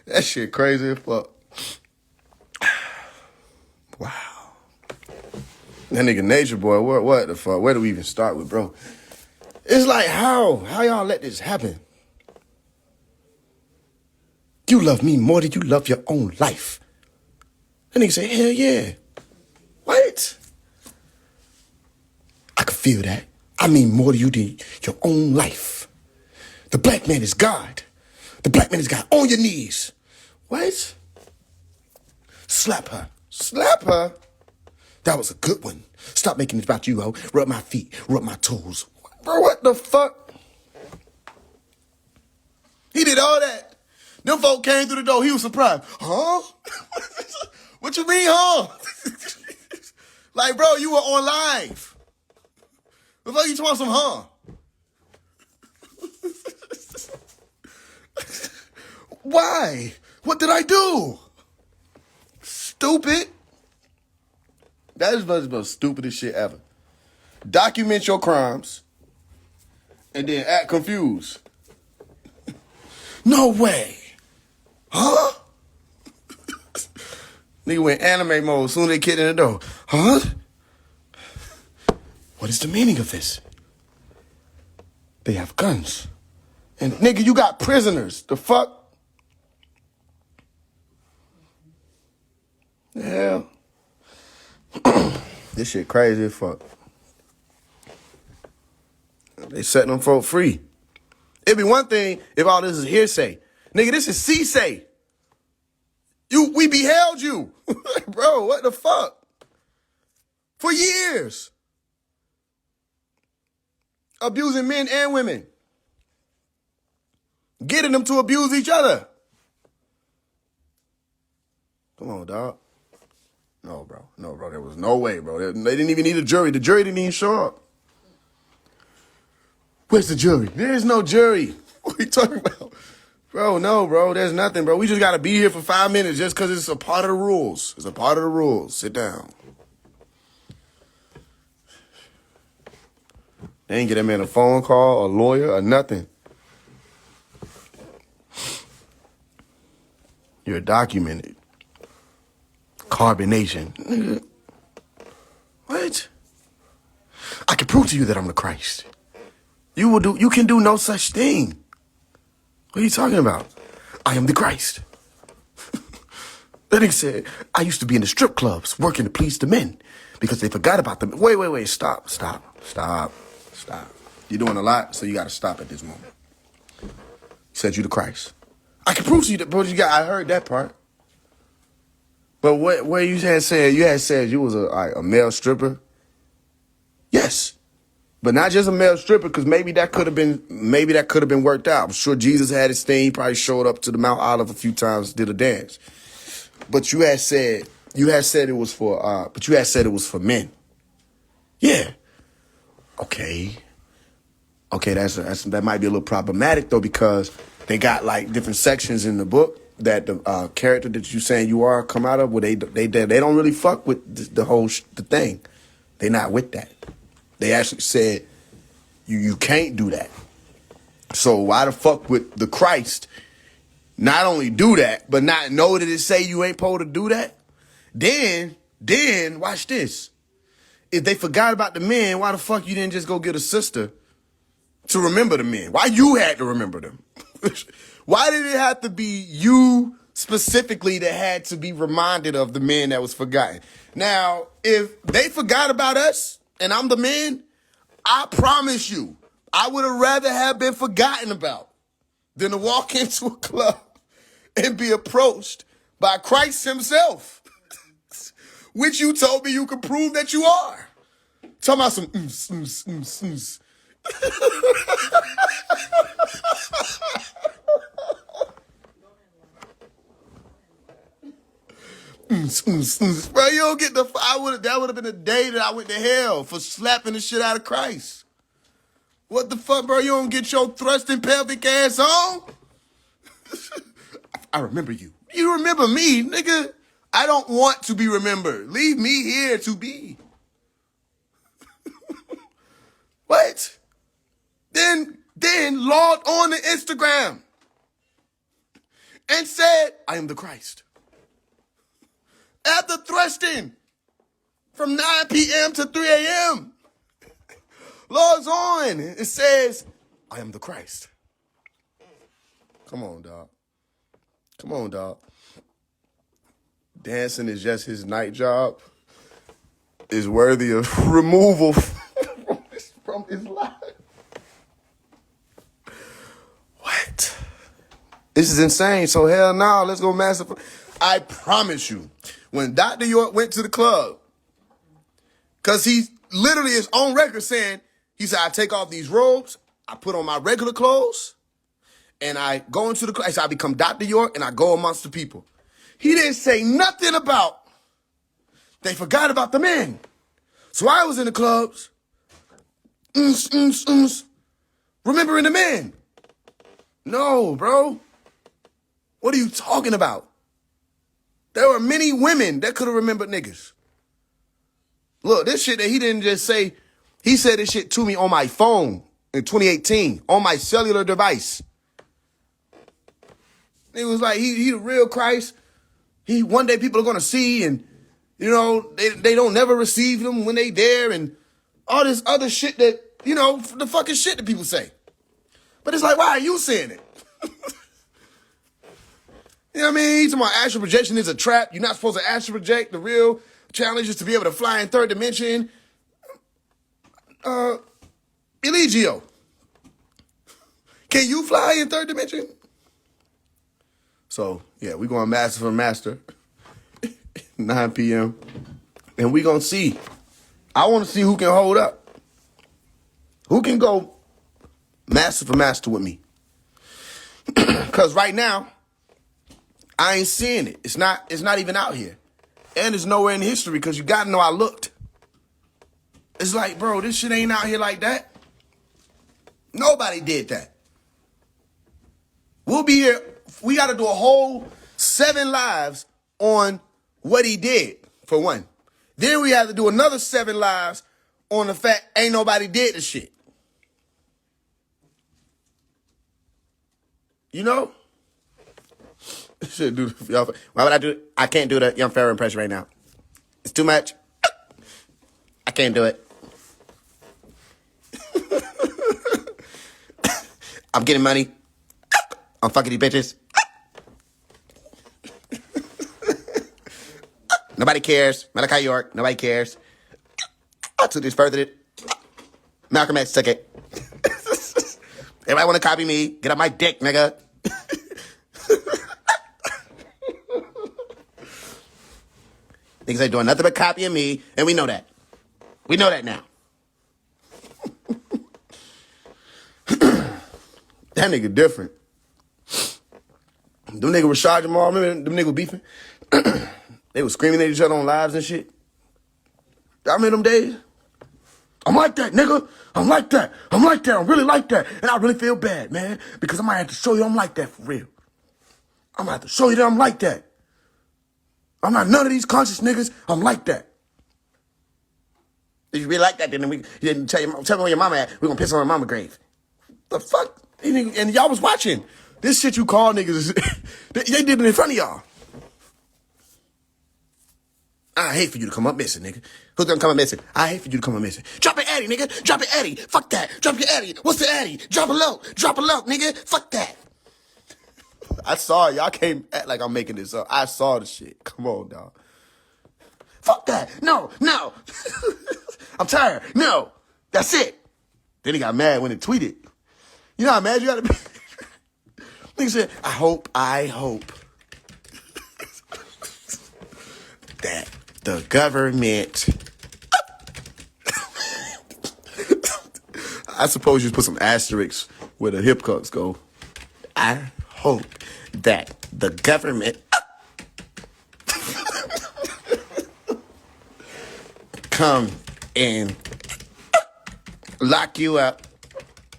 That shit crazy as fuck. Wow. That nigga Nature Boy, what the fuck? Where do we even start with, bro? It's like, how y'all let this happen? You love me more than you love your own life. That nigga say, hell yeah. What? I can feel that. I mean more than you than your own life. The black man is God. The black man is God. On your knees. What? Slap her. Slap her? That was a good one. Stop making it about you, ho. Rub my feet. Rub my toes. Bro, what the fuck? He did all that. Them folk came through the door. He was surprised. Huh? What you mean, huh? Like, bro, you were on live. The fuck you talking some huh? Why? What did I do? Stupid. That is the stupidest shit ever. Document your crimes and then act confused. No way. Huh? Nigga went anime mode as soon as they kid in the door. Huh? What is the meaning of this? They have guns. And nigga, you got prisoners. The fuck? The hell? This shit crazy as fuck. They setting them folk free. It'd be one thing if all this is hearsay. Nigga, this is C-say. We beheld you. Bro, what the fuck? For years. Abusing men and women. Getting them to abuse each other. Come on, dog. No, bro. No, bro. There was no way, bro. They didn't even need a jury. The jury didn't even show up. Where's the jury? There's no jury. What are you talking about? Bro, no, bro. There's nothing, bro. We just got to be here for 5 minutes just because it's a part of the rules. It's a part of the rules. Sit down. They ain't get that man a phone call, a lawyer, or nothing. You're documented. Carbonation. What? I can prove to you that I'm the Christ. You can do no such thing. What are you talking about? I am the Christ. Then he said, I used to be in the strip clubs working to please the men because they forgot about them. Wait. Stop. You're doing a lot, so you got to stop at this moment. He said you the Christ. I can prove to you that, bro. I heard that part. But you had said you was a male stripper? Yes. But not just a male stripper, because maybe that could have been worked out. I'm sure Jesus had his thing. He probably showed up to the Mount Olive a few times, did a dance. But you had said it was for men. Yeah. Okay. Okay, that might be a little problematic though, because they got like different sections in the book that the character that you saying you are come out of, where they don't really fuck with the whole the thing. They not with that. They actually said you can't do that. So why the fuck would the Christ not only do that, but not know that it say you ain't supposed to do that? Then watch this. If they forgot about the men, why the fuck you didn't just go get a sister to remember the men? Why you had to remember them? Why did it have to be you specifically that had to be reminded of the men that was forgotten? Now, if they forgot about us and I'm the man, I promise you, I would have rather have been forgotten about than to walk into a club and be approached by Christ himself, which you told me you could prove that you are. Talking about some Bro, you don't get that would have been the day that I went to hell for slapping the shit out of Christ. What the fuck, bro? You don't get your thrusting pelvic ass on? I remember you. You remember me, nigga. I don't want to be remembered. Leave me here to be. What? Then logged on to Instagram and said, I am the Christ. After thrusting from 9 p.m. to 3 a.m., logs on. It says, I am the Christ. Come on, dog. Come on, dog. Dancing is just his night job. Is worthy of removal from his life. What? This is insane. So hell no, let's go master. I promise you, when Dr. York went to the club, because he literally is on record saying, he said, I take off these robes, I put on my regular clothes, and I go into the club. So I become Dr. York and I go amongst the people. He didn't say nothing about, they forgot about the men. So I was in the clubs, remembering the men. No, bro. What are you talking about? There were many women that could have remembered niggas. Look, this shit that he didn't just say, he said this shit to me on my phone in 2018, on my cellular device. It was like, he the real Christ. One day people are going to see, and, you know, they don't never receive him when they there, and all this other shit that, you know, the fucking shit that people say. But it's like, why are you saying it? You know what I mean? He's talking about astral projection is a trap. You're not supposed to astral project. The real challenge is to be able to fly in third dimension. Eligio, can you fly in third dimension? So, yeah, we're going master for master, 9 p.m. And we're going to see. I want to see who can hold up. Who can go master for master with me? Because right now, I ain't seeing it. It's not even out here. And it's nowhere in history because you got to know I looked. It's like, bro, this shit ain't out here like that. Nobody did that. We'll be here. We got to do a whole 7 lives on what he did, for one. Then we have to do another 7 lives on the fact ain't nobody did the shit. You know? Should do y'all. Why would I do it? I can't do the Young Pharaoh impression right now. It's too much. I can't do it. I'm getting money. I'm fucking these bitches. Nobody cares. Malachi York. Nobody cares. I took this further. Malcolm X took it. Everybody want to copy me? Get up my dick, nigga. Niggas ain't doing nothing but copying me, and we know that. We know that now. That nigga different. Them nigga Rashad Jamal, remember them niggas beefing? They was screaming at each other on lives and shit. I remember them days. I'm like that, nigga. I'm like that. I'm like that. I'm really like that. And I really feel bad, man. Because I might have to show you I'm like that for real. I'm gonna have to show you that I'm like that. I'm not none of these conscious niggas. I'm like that. If you really like that, then you didn't tell me where your mama at. We're gonna piss on her mama grave. The fuck? And y'all was watching. This shit you call niggas, they did it in front of y'all. I hate for you to come up missing, nigga. Who's gonna come up missing? I hate for you to come up missing. Drop an Addy, nigga. Drop an Addy. Fuck that. Drop your Addy. What's the Addy? Drop a low. Drop a low, nigga. Fuck that. I saw it. Y'all can't act like I'm making this up. I saw the shit. Come on, dog. Fuck that. No. I'm tired. No. That's it. Then he got mad when it tweeted. You know how mad you gotta be? Nigga said, I hope that the government. I suppose you put some asterisks where the hip cuts go. I hope that the government come and lock you up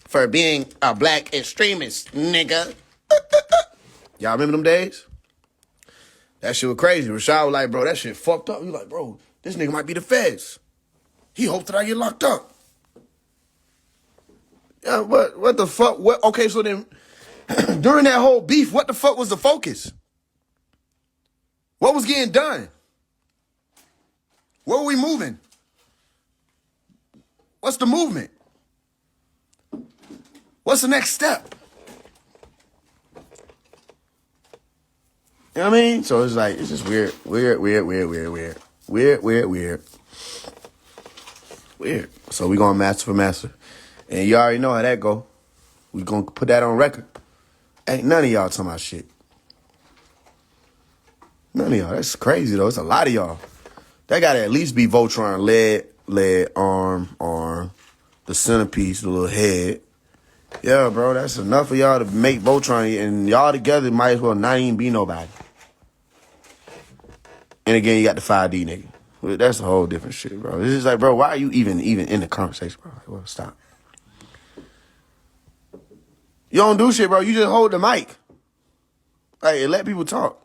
for being a black extremist, nigga. Y'all remember them days? That shit was crazy. Rashad was like, bro, that shit fucked up. You like, bro, this nigga might be the feds. He hopes that I get locked up. Yeah, what the fuck? Okay, so then during that whole beef, what the fuck was the focus? What was getting done? Where were we moving? What's the movement? What's the next step? You know what I mean? So it's like, it's just weird. Weird. So we going master for master. And you already know how that go. We gonna put that on record. Ain't none of y'all talking about shit. None of y'all. That's crazy, though. It's a lot of y'all. That gotta at least be Voltron, leg, arm, the centerpiece, the little head. Yeah, bro, that's enough of y'all to make Voltron, and y'all together might as well not even be nobody. And again, you got the 5D nigga. Well, that's a whole different shit, bro. It's just like, bro, why are you even in the conversation, bro? Well, stop. You don't do shit, bro. You just hold the mic. Like, and let people talk.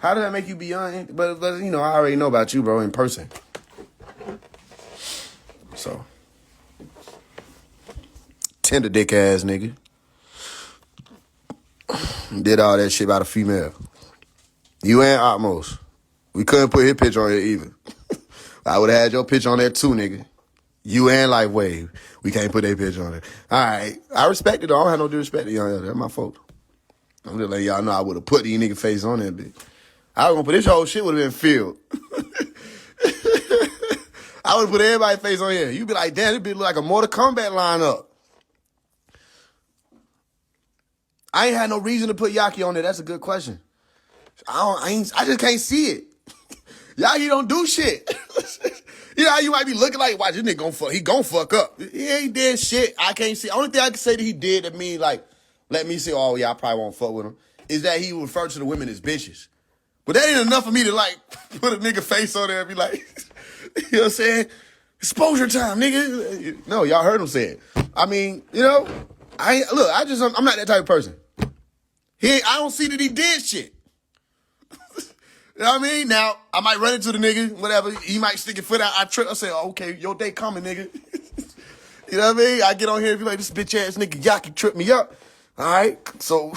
How does that make you beyond? But you know, I already know about you, bro, in person. So, tender dick ass nigga. Did all that shit about a female. You and Otmos. We couldn't put his picture on here either. I would have had your picture on there too, nigga. You and Lifewave. We can't put their picture on there. All right. I respect it, though. I don't have no disrespect to y'all. That's my fault. I'm just letting y'all know I would have put these nigga face on that bitch. I was going to put this whole shit would have been filled. I would have put everybody's face on here. You'd be like, damn, this bitch look like a Mortal Kombat lineup. I ain't had no reason to put Yaki on there. That's a good question. I just can't see it. Yaki don't do shit. You know how you might be looking like, watch, this nigga gonna fuck. He gonna fuck up. He ain't did shit. I can't see. Only thing I can say that he did that mean like, let me say, oh yeah, I probably won't fuck with him, is that he referred to the women as bitches. But that ain't enough for me to like put a nigga face on there and be like, you know what I'm saying? Exposure time, nigga. No, y'all heard him say it. I mean, you know, I'm not that type of person. I don't see that he did shit. You know what I mean? Now, I might run into the nigga, whatever. He might stick his foot out. I trip. I say, oh, okay, your day coming, nigga. You know what I mean? I get on here and be like, this bitch ass nigga Yaki tripped me up. All right? So,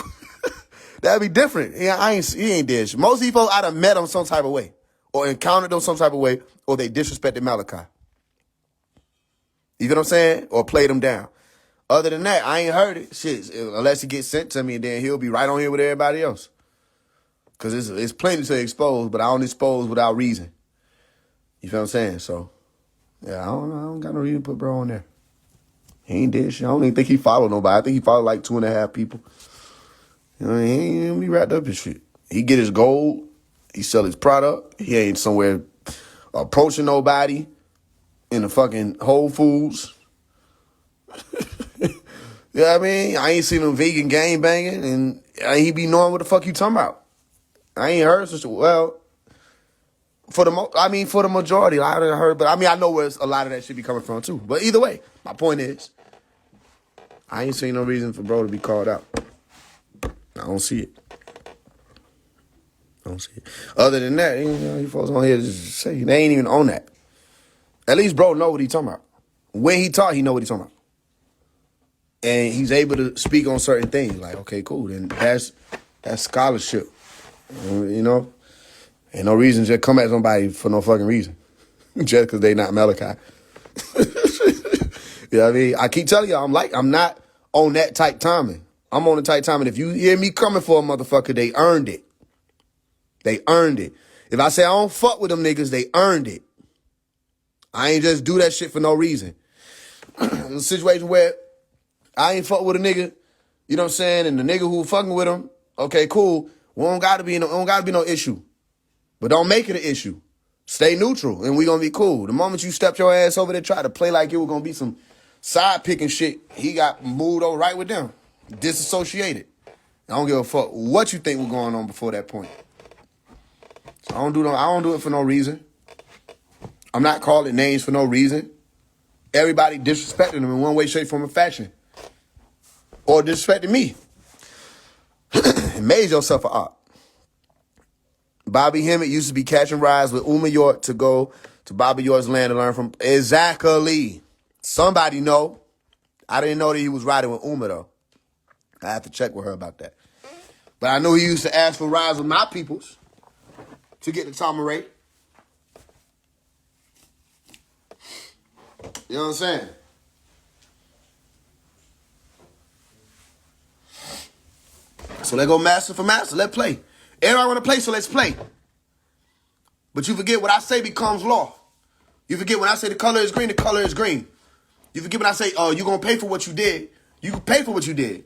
that'd be different. Yeah, he ain't dead shit. Most people, I'd have met him some type of way, or encountered them some type of way, or they disrespected Malachi. You know what I'm saying? Or played him down. Other than that, I ain't heard it. Shit, unless he gets sent to me, and then he'll be right on here with everybody else. Because it's plenty to expose, but I don't expose without reason. You feel what I'm saying? So, yeah, I don't got no reason to put bro on there. He ain't dead shit. I don't even think he followed nobody. I think he followed like 2.5 people. You know, he ain't even be wrapped up in shit. He get his gold. He sell his product. He ain't somewhere approaching nobody in the fucking Whole Foods. You know what I mean? I ain't seen him vegan gang banging, and he be knowing what the fuck you talking about. I ain't heard such a, well, for the majority, I haven't heard, but I know where a lot of that shit be coming from too. But either way, my point is, I ain't seen no reason for bro to be called out. I don't see it. I don't see it. Other than that, you folks on here just say they ain't even on that. At least bro know what he talking about. When he talk, he know what he talking about. And he's able to speak on certain things. Like, okay, cool. Then that's scholarship. You know? Ain't no reason to come at somebody for no fucking reason. Just because they not Malachi. You know what I mean? I keep telling you, I'm not on that tight timing. I'm on the tight timing. If you hear me coming for a motherfucker, they earned it. They earned it. If I say I don't fuck with them niggas, they earned it. I ain't just do that shit for no reason. It's a situation where I ain't fuck with a nigga, you know what I'm saying, and the nigga who fucking with him, okay, cool. We don't gotta be no issue. But don't make it an issue. Stay neutral, and we gonna be cool. The moment you step your ass over there, try to play like it was gonna be some side picking shit, he got moved over right with them. Disassociated. I don't give a fuck what you think was going on before that point. So I don't do it for no reason. I'm not calling names for no reason. Everybody disrespecting them in one way, shape, form, or fashion. Or disrespecting me. Made yourself an art. Bobby Hemmett used to be catching rides with Uma York to go to Bobby York's land to learn from. Exactly. Somebody know. I didn't know that he was riding with Uma, though. I have to check with her about that. But I know he used to ask for rides with my peoples to get to Tom Ray. You know what I'm saying? So let's go master for master. Let's play. Everybody want to play, so let's play. But you forget what I say becomes law. You forget when I say the color is green, the color is green. You forget when I say, oh, you're going to pay for what you did. You can pay for what you did.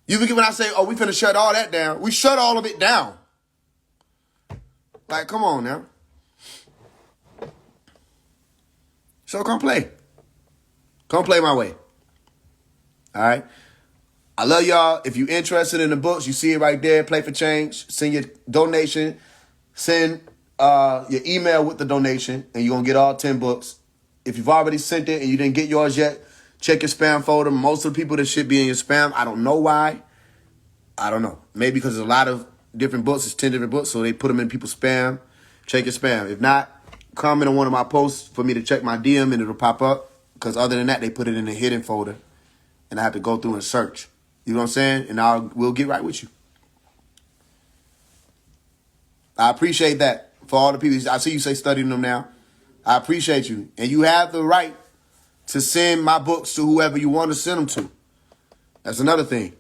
You forget when I say, oh, we finna shut all that down. We shut all of it down. Like, come on now. So come play. Come play my way. All right? I love y'all. If you're interested in the books, you see it right there. Play for Change. Send your donation. Send your email with the donation, and you're going to get all 10 books. If you've already sent it and you didn't get yours yet, check your spam folder. Most of the people that should be in your spam, I don't know why. I don't know. Maybe because there's a lot of different books. It's 10 different books, so they put them in people's spam. Check your spam. If not, comment on one of my posts for me to check my DM, and it'll pop up. Because other than that, they put it in a hidden folder, and I have to go through and search. You know what I'm saying? And we'll get right with you. I appreciate that for all the people. I see you say studying them now. I appreciate you. And you have the right to send my books to whoever you want to send them to. That's another thing.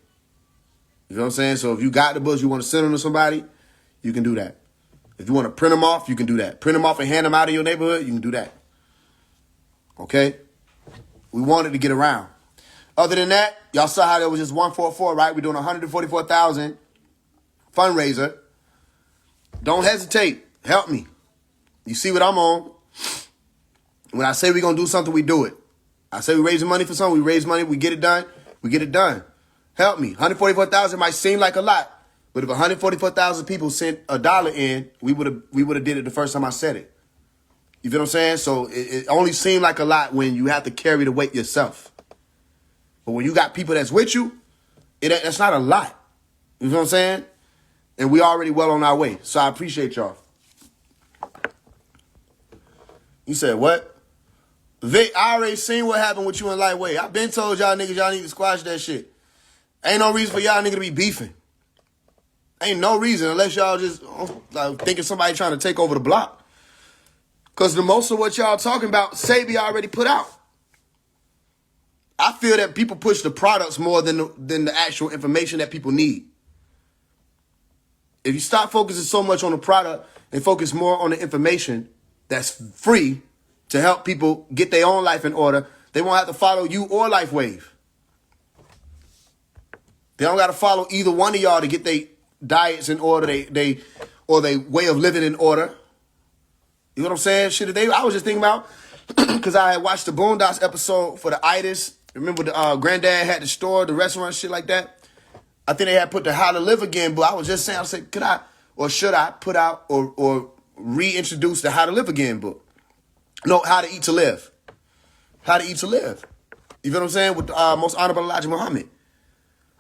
You know what I'm saying? So if you got the books, you want to send them to somebody, you can do that. If you want to print them off, you can do that. Print them off and hand them out in your neighborhood, you can do that. Okay? We wanted to get around. Other than that, y'all saw how there was just 144, right? We're doing 144,000 fundraiser. Don't hesitate. Help me. You see what I'm on. When I say we're going to do something, we do it. I say we raising money for something, we raise money, we get it done, we get it done. Help me. 144,000 might seem like a lot, but if 144,000 people sent $1 in, we would have did it the first time I said it. You feel what I'm saying? So it only seemed like a lot when you have to carry the weight yourself. But when you got people that's with you, that's not a lot. You know what I'm saying? And we already well on our way. So I appreciate y'all. You said what? Vic, I already seen what happened with you in Lightweight. I been told y'all niggas y'all need to squash that shit. Ain't no reason for y'all niggas to be beefing. Ain't no reason unless y'all just thinking somebody trying to take over the block. Because the most of what y'all talking about, Sabi already put out. I feel that people push the products more than the actual information that people need. If you stop focusing so much on the product and focus more on the information that's free to help people get their own life in order, they won't have to follow you or LifeWave. They don't got to follow either one of y'all to get their diets in order, they way of living in order. You know what I'm saying? Shit, I was just thinking about, because I had watched the Boondocks episode for the itis Remember the granddad had the store, the restaurant, shit like that? I think they had put the How to Live Again book. I was just saying, I said, could I or should I put out or reintroduce the How to Live Again book? No, How to Eat to Live. How to Eat to Live. You feel what I'm saying? With Most Honorable Elijah Muhammad.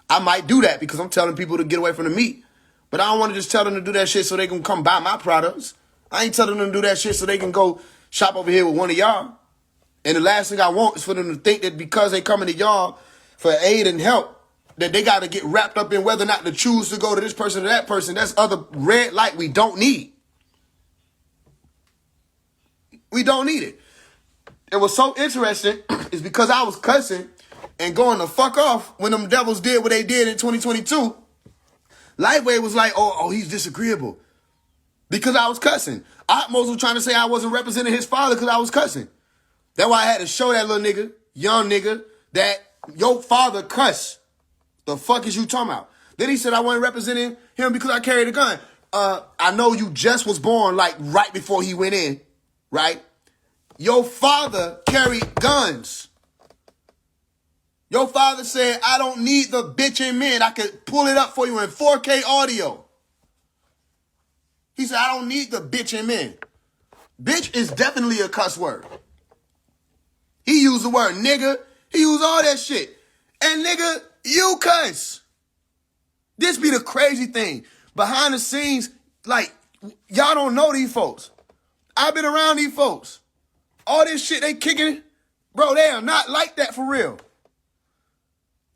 I might do that because I'm telling people to get away from the meat. But I don't want to just tell them to do that shit so they can come buy my products. I ain't telling them to do that shit so they can go shop over here with one of y'all. And the last thing I want is for them to think that because they coming to y'all for aid and help, that they got to get wrapped up in whether or not to choose to go to this person or that person. That's other red light we don't need. We don't need it. It was so interesting is because I was cussing and going the fuck off when them devils did what they did in 2022. Lightweight was like, oh, he's disagreeable. Because I was cussing. Otmos was trying to say I wasn't representing his father because I was cussing. That's why I had to show that little nigga, young nigga, that your father cuss. The fuck is you talking about? Then he said I wasn't representing him because I carried a gun. I know you just was born like right before he went in, right? Your father carried guns. Your father said, I don't need the bitching men. I could pull it up for you in 4K audio. He said, I don't need the bitching men. Bitch is definitely a cuss word. He used the word nigga. He used all that shit. And nigga, you cuss. This be the crazy thing. Behind the scenes, like, y'all don't know these folks. I've been around these folks. All this shit they kicking, bro, they are not like that for real.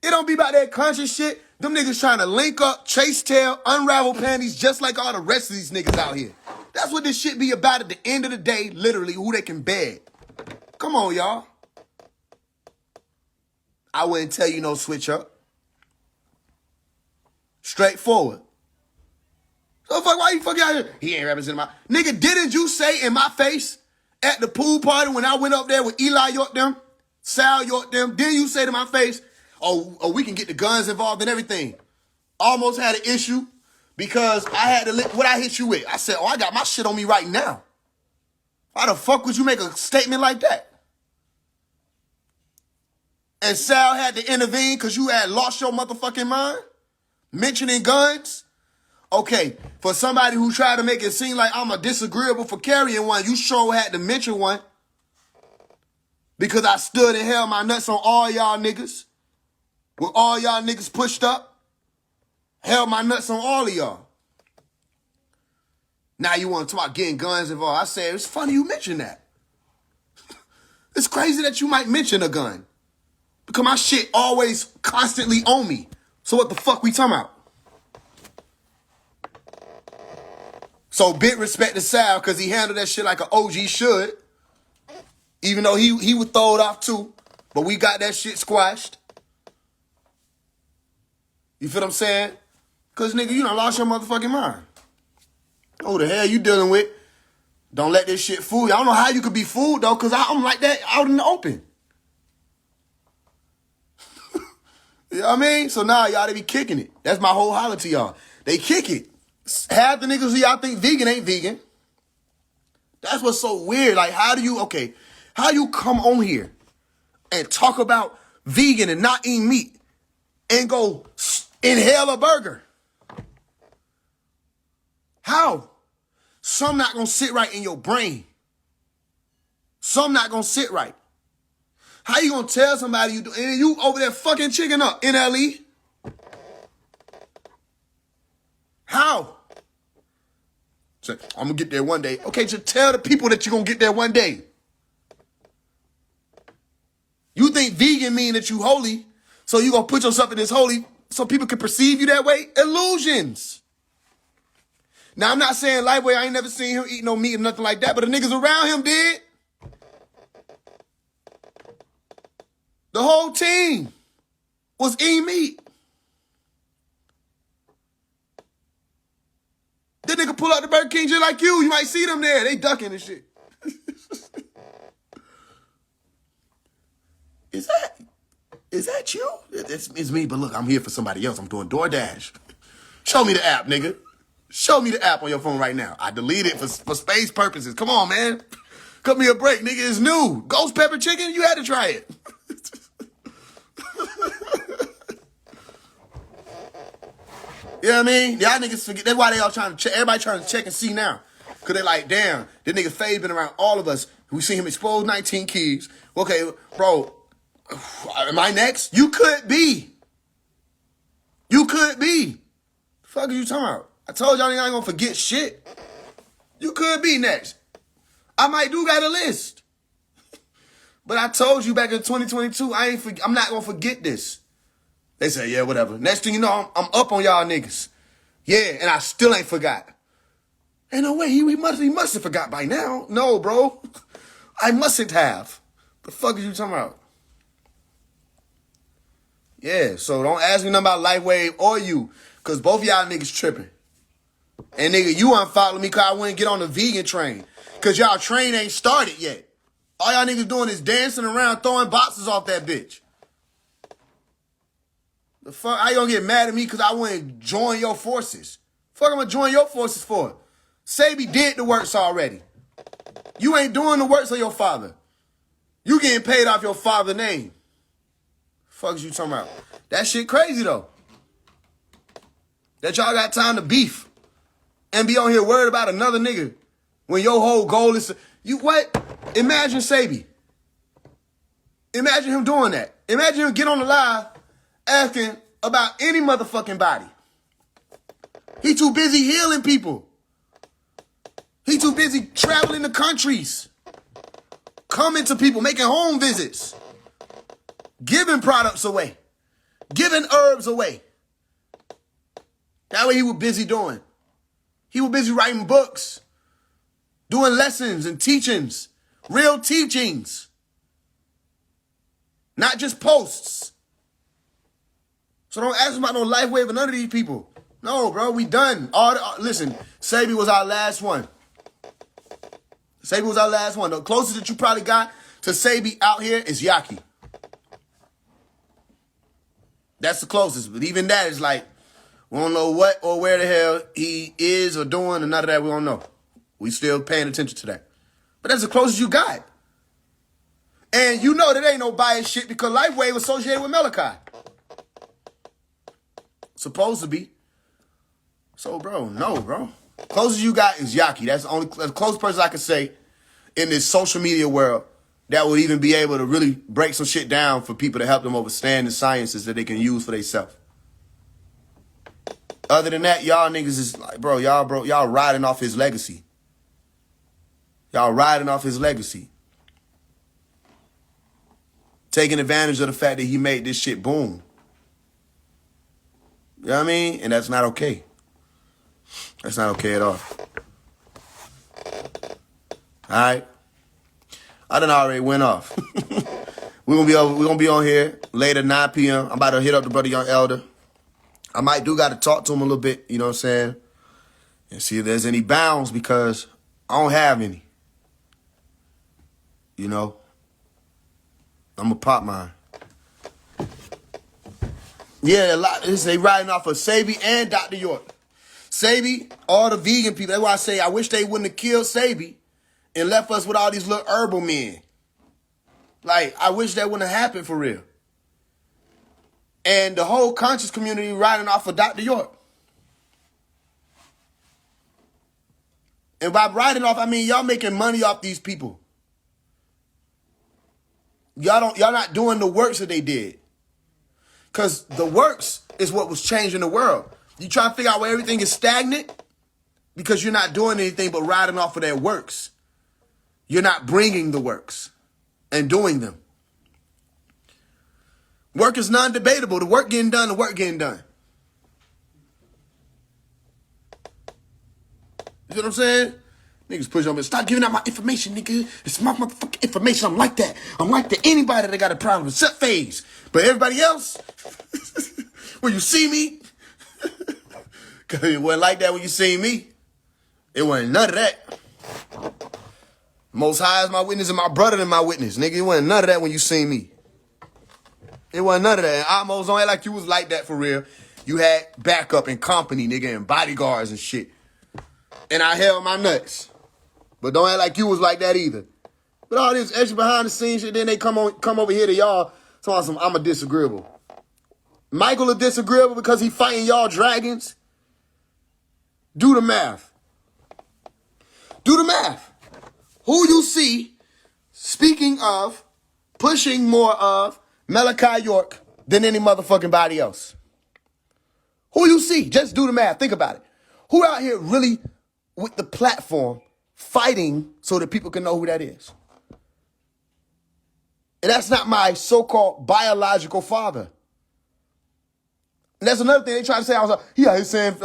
It don't be about that conscious shit. Them niggas trying to link up, chase tail, unravel panties, just like all the rest of these niggas out here. That's what this shit be about at the end of the day, literally, who they can beg. Come on, y'all. I wouldn't tell you no switch up. Straightforward. So fuck, why you fucking out here? He ain't representing my... Nigga, didn't you say in my face at the pool party when I went up there with Eli York them, Sal York them, didn't you say to my face, oh, we can get the guns involved and everything? Almost had an issue because I had to... What I hit you with? I said, I got my shit on me right now. Why the fuck would you make a statement like that? And Sal had to intervene because you had lost your motherfucking mind? Mentioning guns? Okay, for somebody who tried to make it seem like I'm a disagreeable for carrying one, you sure had to mention one. Because I stood and held my nuts on all y'all niggas. With all y'all niggas pushed up. Held my nuts on all of y'all. Now you want to talk about getting guns involved. I said, it's funny you mention that. It's crazy that you might mention a gun. Because my shit always constantly on me. So what the fuck we talking about? So big respect to Sal because he handled that shit like an OG should. Even though he was throwed off too. But we got that shit squashed. You feel what I'm saying? Because nigga, you done lost your motherfucking mind. Who the hell you dealing with? Don't let this shit fool you. I don't know how you could be fooled though because I'm like that out in the open. You know what I mean? So now y'all, they be kicking it. That's my whole holler to y'all. They kick it. Half the niggas who y'all think vegan ain't vegan. That's what's so weird. Like, how you come on here and talk about vegan and not eating meat and go inhale a burger? How? Some not gonna sit right in your brain. Some not gonna sit right. How you gonna tell somebody you do, and you over there fucking chicken up, NLE? How? Say, I'm gonna get there one day. Okay, just tell the people that you're gonna get there one day. You think vegan mean that you holy, so you gonna put yourself in this holy so people can perceive you that way? Illusions. Now, I'm not saying Lightweight, I ain't never seen him eat no meat or nothing like that, but the niggas around him did. The whole team was eating meat. That nigga pull out the Burger King just like you. You might see them there. They ducking and shit. Is that you? It's me, but look, I'm here for somebody else. I'm doing DoorDash. Show me the app, nigga. Show me the app on your phone right now. I deleted it for space purposes. Come on, man. Cut me a break, nigga. It's new. Ghost pepper chicken, you had to try it. You know what I mean? Y'all niggas forget. That's why they all trying to check. Everybody trying to check and see now. Because they like, damn, this nigga Faise been around all of us. We seen him expose 19 keys. Okay, bro, am I next? You could be. You could be. The fuck are you talking about? I told y'all niggas I ain't gonna forget shit. You could be next. I might do got a list. But I told you back in 2022, I'm not gonna forget this. They say, yeah, whatever. Next thing you know, I'm up on y'all niggas. Yeah, and I still ain't forgot. Ain't no way, he must have forgot by now. No, bro. I mustn't have. The fuck are you talking about? Yeah, so don't ask me nothing about LifeWave or you, because both y'all niggas tripping. And nigga, you unfollowed me because I wouldn't get on the vegan train. Because y'all train ain't started yet. All y'all niggas doing is dancing around, throwing boxes off that bitch. The fuck? How you gonna get mad at me because I wouldn't join your forces? Fuck, I'm gonna join your forces for? Sabi did the works already. You ain't doing the works of your father. You getting paid off your father's name. Fuck is you talking about? That shit crazy though. That y'all got time to beef and be on here worried about another nigga when your whole goal is to, you what? Imagine Sabi. Imagine him doing that. Imagine him get on the live asking about any motherfucking body. He too busy healing people. He too busy traveling the countries, coming to people, making home visits, giving products away, giving herbs away. That way he was busy doing. He was busy writing books, doing lessons and teachings, real teachings, not just posts. So don't ask about no LifeWave or none of these people. No, bro, we done. Listen, Sabi was our last one. Sabi was our last one. The closest that you probably got to Sabi out here is Yaki. That's the closest. But even that is like, we don't know what or where the hell he is or doing, and none of that we don't know. We still paying attention to that. But that's the closest you got. And you know that ain't no bias shit because LifeWave associated with Malachi. Supposed to be. So, bro, no, bro. Closest you got is Yaki. That's the only closest person I could say in this social media world that would even be able to really break some shit down for people to help them understand the sciences that they can use for themselves. Other than that, y'all niggas is like, y'all riding off his legacy. Y'all riding off his legacy. Taking advantage of the fact that he made this shit boom. You know what I mean? And that's not okay. That's not okay at all. Alright? I done already went off. We're gonna be on here later, 9 p.m. I'm about to hit up the brother Young Elder. I might gotta talk to him a little bit, you know what I'm saying? And see if there's any bounds because I don't have any. You know? I'm gonna pop mine. Yeah, they riding off of Sabi and Dr. York. Sabi, all the vegan people. That's why I say I wish they wouldn't have killed Sabi and left us with all these little herbal men. Like, I wish that wouldn't have happened for real. And the whole conscious community riding off of Dr. York. And by riding off, I mean y'all making money off these people. Y'all not doing the works that they did. Because the works is what was changing the world. You try to figure out where everything is stagnant because you're not doing anything but riding off of their works. You're not bringing the works and doing them. Work is non-debatable. The work getting done, the work getting done. You know what I'm saying? Niggas push on me. Stop giving out my information, nigga. It's my motherfucking information. I'm like that. I'm like that. Anybody that got a problem except Faise. But everybody else, when you see me, because it wasn't like that when you seen me. It wasn't none of that. Most High is my witness and my brother and my witness. Nigga, it wasn't none of that when you seen me. It wasn't none of that. And almost don't act like you was like that for real. You had backup and company, nigga, and bodyguards and shit. And I held my nuts. But don't act like you was like that either. But all this extra behind the scenes shit, then they come over here to y'all. So I'm a disagreeable. Michael a disagreeable because he fighting y'all dragons. Do the math. Do the math. Who you see, speaking of, pushing more of Malachi York than any motherfucking body else? Who you see? Just do the math. Think about it. Who out here really with the platform fighting so that people can know who that is? And that's not my so-called biological father. And that's another thing they try to say. I was like, yeah, he's saying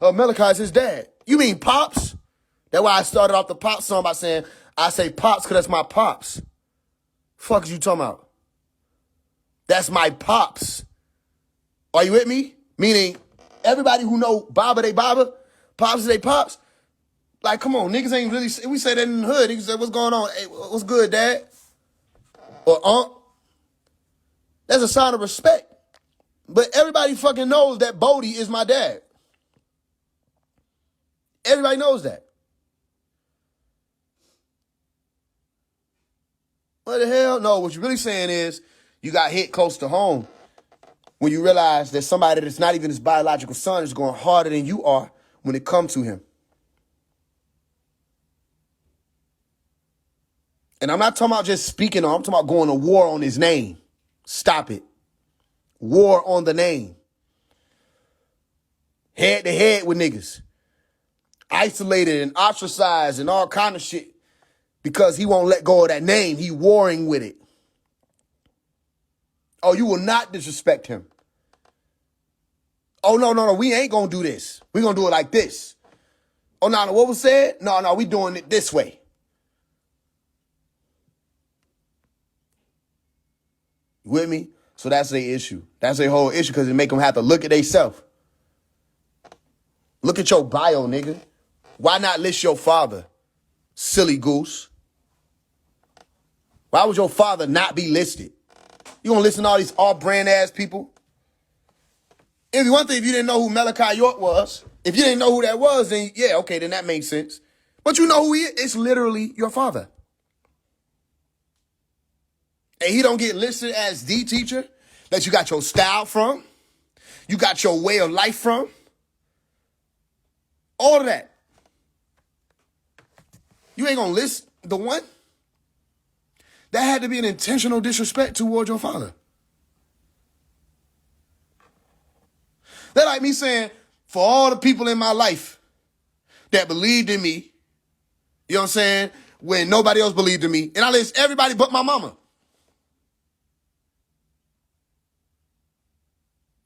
Malachi's his dad. You mean Pops? That's why I started off the Pops song by saying, I say Pops because that's my Pops. Fuck is you talking about? That's my Pops. Are you with me? Meaning, everybody who know Baba, they Baba, Pops, they Pops. Like, come on, niggas ain't really, we say that in the hood. Niggas say, what's going on? Hey, what's good, Dad? Or That's a sign of respect. But everybody fucking knows that Bodie is my dad. Everybody knows that. What the hell? No, what you're really saying is you got hit close to home when you realize that somebody that's not even his biological son is going harder than you are when it comes to him. And I'm not talking about just speaking on, I'm talking about going to war on his name. Stop it. War on the name. Head to head with niggas. Isolated and ostracized and all kind of shit because he won't let go of that name. He warring with it. Oh, you will not disrespect him. Oh, no, we ain't gonna do this. We gonna do it like this. Oh, no, what was said? No, we doing it this way. You with me? So that's the issue. That's a whole issue because it make them have to look at themselves. Look at your bio, nigga. Why not list your father? Silly goose. Why would your father not be listed? You gonna listen to all these off-brand ass people? If you one thing, if you didn't know who Malachi York was, if you didn't know who that was, then yeah, okay, then that makes sense. But you know who he is. It's literally your father. And he don't get listed as the teacher that you got your style from, you got your way of life from, all of that. You ain't gonna list the one? That had to be an intentional disrespect toward your father. That like me saying, for all the people in my life that believed in me, you know what I'm saying, when nobody else believed in me, and I list everybody but my mama.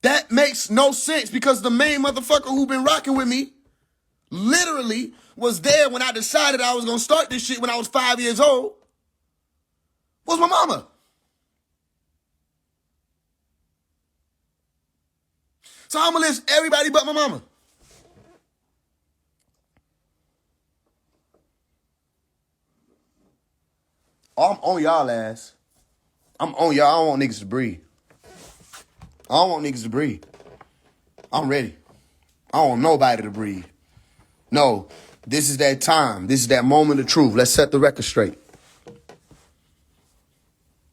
That makes no sense because the main motherfucker who been rocking with me literally was there when I decided I was going to start this shit when I was 5 years old, was my mama. So I'm going to list everybody but my mama. Oh, I'm on y'all ass. I'm on y'all. I don't want niggas to breathe. I don't want niggas to breathe. I'm ready. I don't want nobody to breathe. No, this is that time. This is that moment of truth. Let's set the record straight.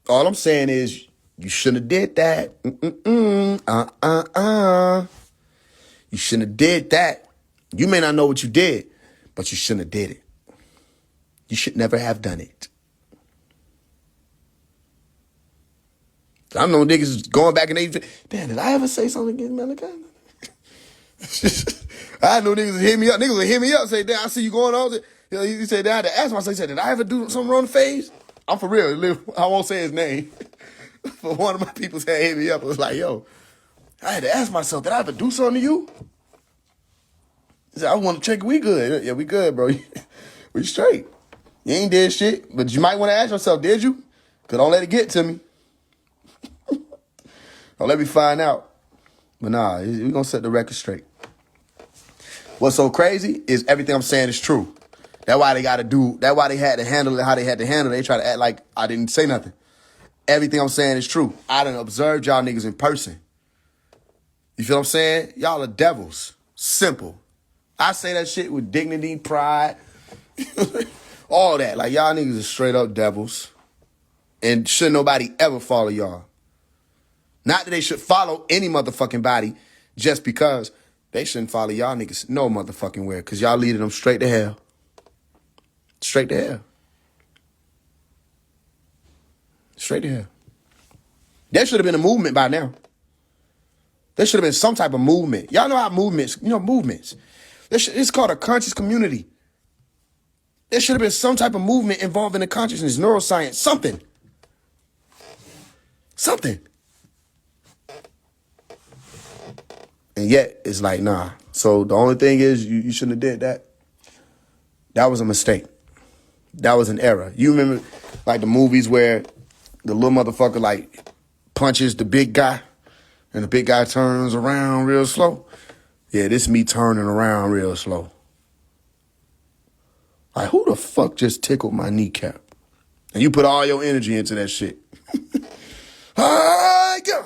All I'm saying is you shouldn't have did that. You shouldn't have did that. You may not know what you did, but you shouldn't have did it. You should never have done it. I know niggas going back and they, damn, did I ever say something against Malachi? I know niggas would hit me up. Niggas would hit me up and say, damn, I see you going on. He said, I had to ask myself, he said, did I ever do something wrong to Faise? I'm for real. I won't say his name. But one of my people said, hit me up. It was like, yo, I had to ask myself, did I ever do something to you? He said, I want to check, we good. Yeah, we good, bro. We straight. You ain't did shit, but you might want to ask yourself, did you? Because don't let it get to me. Don't let me find out. But nah, we're going to set the record straight. What's so crazy is everything I'm saying is true. That's why they got to do, that's why they had to handle it how they had to handle it. They try to act like I didn't say nothing. Everything I'm saying is true. I done observed y'all niggas in person. You feel what I'm saying? Y'all are devils. Simple. I say that shit with dignity, pride, all that. Like, y'all niggas are straight up devils. And should nobody ever follow y'all. Not that they should follow any motherfucking body just because They shouldn't follow y'all niggas no motherfucking where, because y'all leading them straight to hell. Straight to hell. Straight to hell. There should have been a movement by now. There should have been some type of movement. Y'all know how movements. It's called a conscious community. There should have been some type of movement involving the consciousness, neuroscience, something. Something. And yet, it's like, nah. So the only thing is, you shouldn't have did that. That was a mistake. That was an error. You remember, like, the movies where the little motherfucker, like, punches the big guy, and the big guy turns around real slow? Yeah, this me turning around real slow. Like, who the fuck just tickled my kneecap? And you put all your energy into that shit. Ah, God.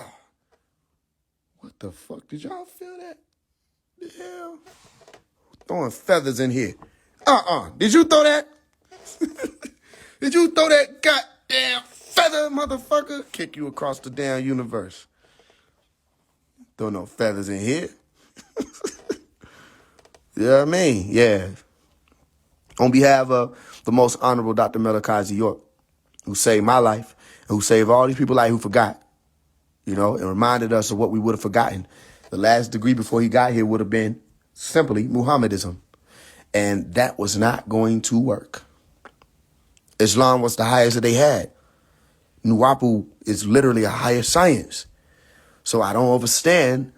What the fuck? Did y'all feel that? The hell? Throwing feathers in here. Did you throw that? Did you throw that goddamn feather, motherfucker? Kick you across the damn universe. Throw no feathers in here. You know what I mean? Yeah. On behalf of the most honorable Dr. Malachi York, who saved my life, and who saved all these people's life who forgot, and reminded us of what we would have forgotten. The last degree before he got here would have been simply Muhammadism. And that was not going to work. Islam was the highest that they had. Nuwapu is literally a higher science. So I don't understand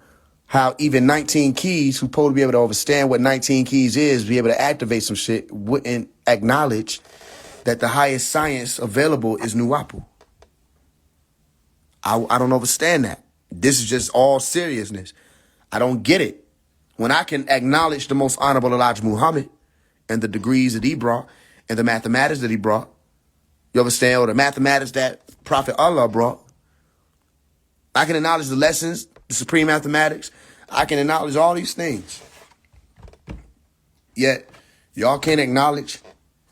how even 19 keys, who's supposed to be able to understand what 19 keys is, be able to activate some shit, wouldn't acknowledge that the highest science available is Nuwapu. I don't understand that. This is just all seriousness. I don't get it. When I can acknowledge the most honorable Elijah Muhammad and the degrees that he brought and the mathematics that he brought, you understand, or the mathematics that Prophet Allah brought, I can acknowledge the lessons, the supreme mathematics. I can acknowledge all these things. Yet, y'all can't acknowledge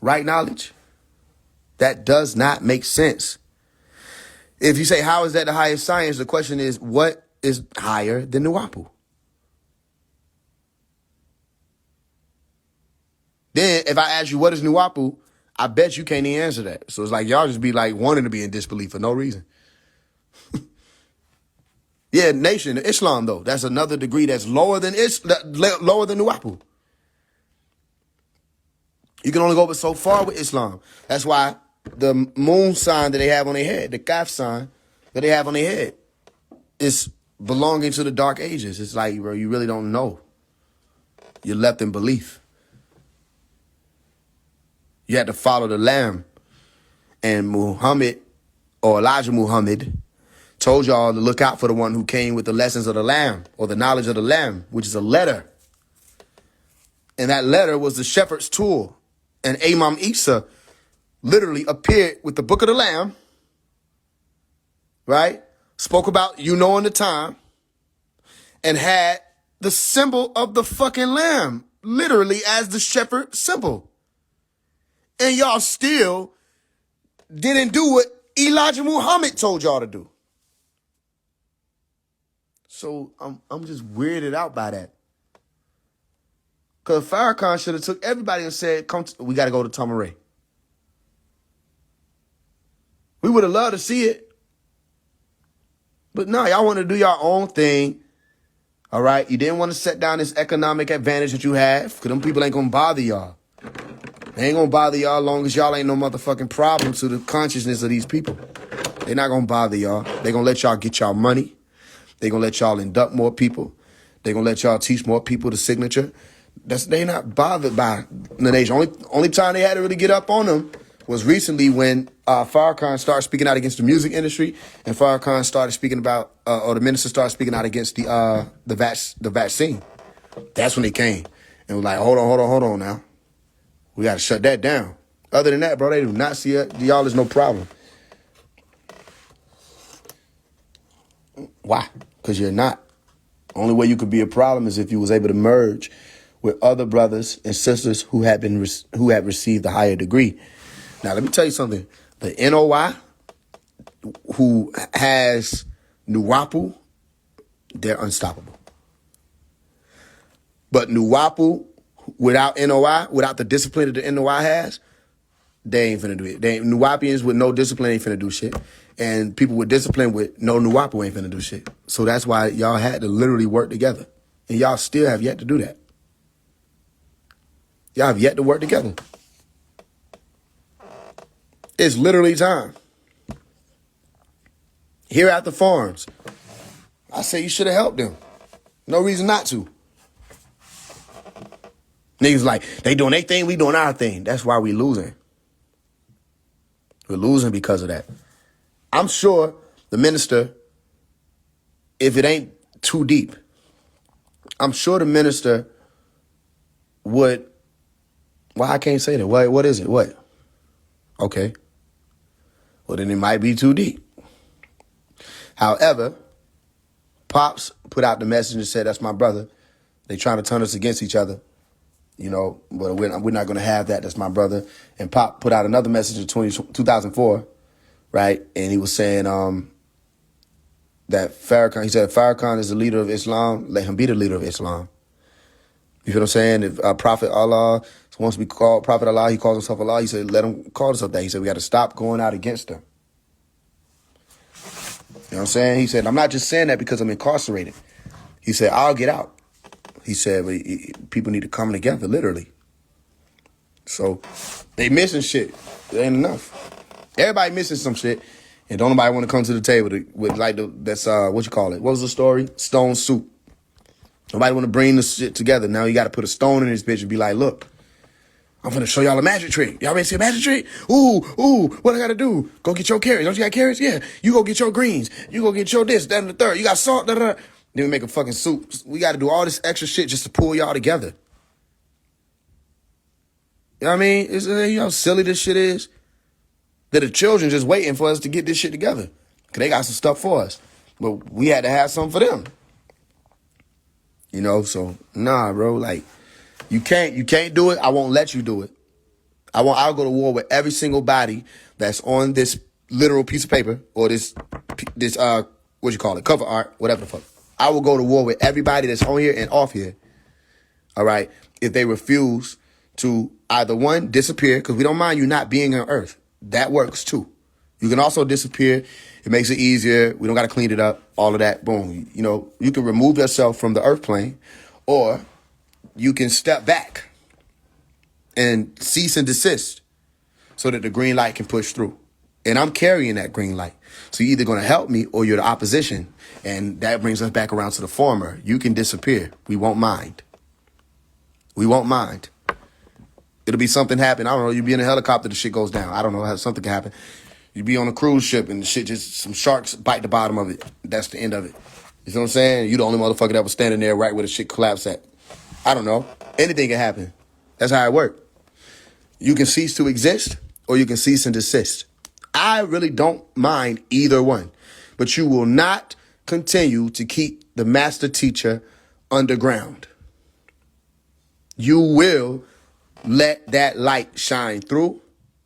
right knowledge. That does not make sense. If you say, how is that the highest science? The question is, what is higher than Nuwapu? Then, if I ask you, what is Nuwapu? I bet you can't even answer that. So it's like, y'all just be like wanting to be in disbelief for no reason. Yeah, Nation of Islam, though. That's another degree that's lower than Nuwapu. You can only go but so far with Islam. That's why the moon sign that they have on their head, the kaf sign that they have on their head, is belonging to the dark ages. It's like, bro, you really don't know. You're left in belief. You had to follow the Lamb. And Muhammad, or Elijah Muhammad, told y'all to look out for the one who came with the lessons of the Lamb, or the knowledge of the Lamb, which is a letter. And that letter was the shepherd's tool. And Imam Isa literally appeared with the book of the Lamb, right? Spoke about knowing the time, and had the symbol of the fucking Lamb, literally as the shepherd symbol. And y'all still didn't do what Elijah Muhammad told y'all to do. So I'm just weirded out by that. Because Farrakhan should have took everybody and said, we got to go to Tamaray. We would have loved to see it. But no, y'all want to do your own thing. All right? You didn't want to set down this economic advantage that you have, because them people ain't going to bother y'all. They ain't going to bother y'all long as y'all ain't no motherfucking problem to the consciousness of these people. They're not going to bother y'all. They're going to let y'all get y'all money. They're going to let y'all induct more people. They're going to let y'all teach more people the signature. They not bothered by the nation. Only time they had to really get up on them was recently when Farrakhan started speaking out against the music industry, and Farrakhan started speaking about, or the minister started speaking out against the vaccine. That's when they came and was like, hold on now. We got to shut that down. Other than that, bro, they do not see it. Y'all is no problem. Why? Because you're not. Only way you could be a problem is if you was able to merge with other brothers and sisters who had received the higher degree. Now, let me tell you something. The NOI, who has Nuwapu, they're unstoppable. But Nuwapu, without NOI, without the discipline that the NOI has, they ain't finna do it. Nuwapians with no discipline ain't finna do shit. And people with discipline with no Nuwapu ain't finna do shit. So that's why y'all had to literally work together. And y'all still have yet to do that. Y'all have yet to work together. It's literally time. Here at the farms, I say you should have helped them. No reason not to. Niggas like, they doing their thing, we doing our thing. That's why we losing. We're losing because of that. I'm sure the minister, if it ain't too deep, I'm sure the minister would, well, I can't say that. What is it? What? Okay. Well, then it might be too deep. However, Pops put out the message and said, that's my brother. They trying to turn us against each other. You know, but we're not going to have that. That's my brother. And Pop put out another message in 2004, right? And he was saying that Farrakhan, he said, Farrakhan is the leader of Islam. Let him be the leader of Islam. You feel what I'm saying? If Prophet Allah wants to be called Prophet Allah, he calls himself Allah. He said, let him call himself that. He said, we got to stop going out against him. You know what I'm saying? He said, I'm not just saying that because I'm incarcerated. He said, I'll get out. He said, people need to come together, literally. So they missing shit. It ain't enough. Everybody missing some shit, and don't nobody want to come to the table with like that's what you call it. What was the story? Stone soup. Nobody want to bring the shit together. Now you got to put a stone in this bitch and be like, look, I'm finna show y'all a magic trick. Y'all ready to see a magic trick? Ooh, what I gotta do? Go get your carrots. Don't you got carrots? Yeah. You go get your greens. You go get your this, that, and the third. You got salt, da, da, da. Then we make a fucking soup. We got to do all this extra shit just to pull y'all together. You know what I mean? You know how silly this shit is? That the children just waiting for us to get this shit together. Because they got some stuff for us. But we had to have something for them. You know, so, nah, bro. Like, you can't do it. I won't let you do it. I'll go to war with every single body that's on this literal piece of paper or this what you call it, cover art, whatever the fuck. I will go to war with everybody that's on here and off here. All right. If they refuse to either one, disappear, because we don't mind you not being on Earth. That works too. You can also disappear. It makes it easier. We don't got to clean it up. All of that. Boom. You know, you can remove yourself from the Earth plane, or you can step back and cease and desist so that the green light can push through. And I'm carrying that green light. So you're either going to help me or you're the opposition. And that brings us back around to the former. You can disappear. We won't mind. We won't mind. It'll be something happen. I don't know. You be in a helicopter, the shit goes down. I don't know how something can happen. You be on a cruise ship and the shit just, some sharks bite the bottom of it. That's the end of it. You know what I'm saying? You the only motherfucker that was standing there right where the shit collapsed at. I don't know. Anything can happen. That's how it works. You can cease to exist or you can cease and desist. I really don't mind either one. But you will not continue to keep the master teacher underground. You will let that light shine through.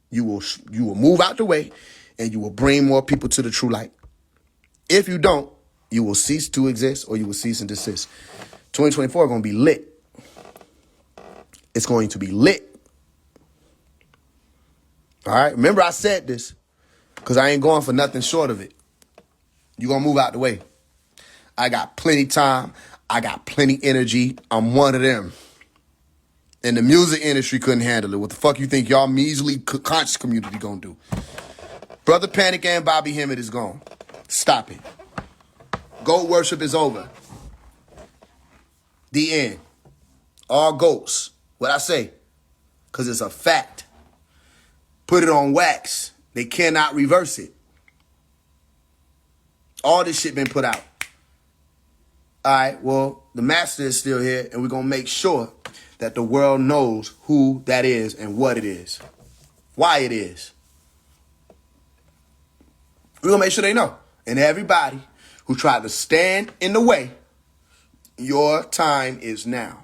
You will move out the way and you will bring more people to the true light. If you don't, you will cease to exist or you will cease and desist. 2024 is going to be lit. It's going to be lit. All right. Remember I said this because I ain't going for nothing short of it. You're going to move out the way. I got plenty time. I got plenty energy. I'm one of them. And the music industry couldn't handle it. What the fuck you think y'all measly conscious community gonna do? Brother Panic and Bobby Hemmett is gone. Stop it. Goat worship is over. The end. All goats. What I say? Because it's a fact. Put it on wax. They cannot reverse it. All this shit been put out. All right, well, the master is still here, and we're going to make sure that the world knows who that is and what it is. Why it is. We're going to make sure they know. And everybody who tried to stand in the way, your time is now.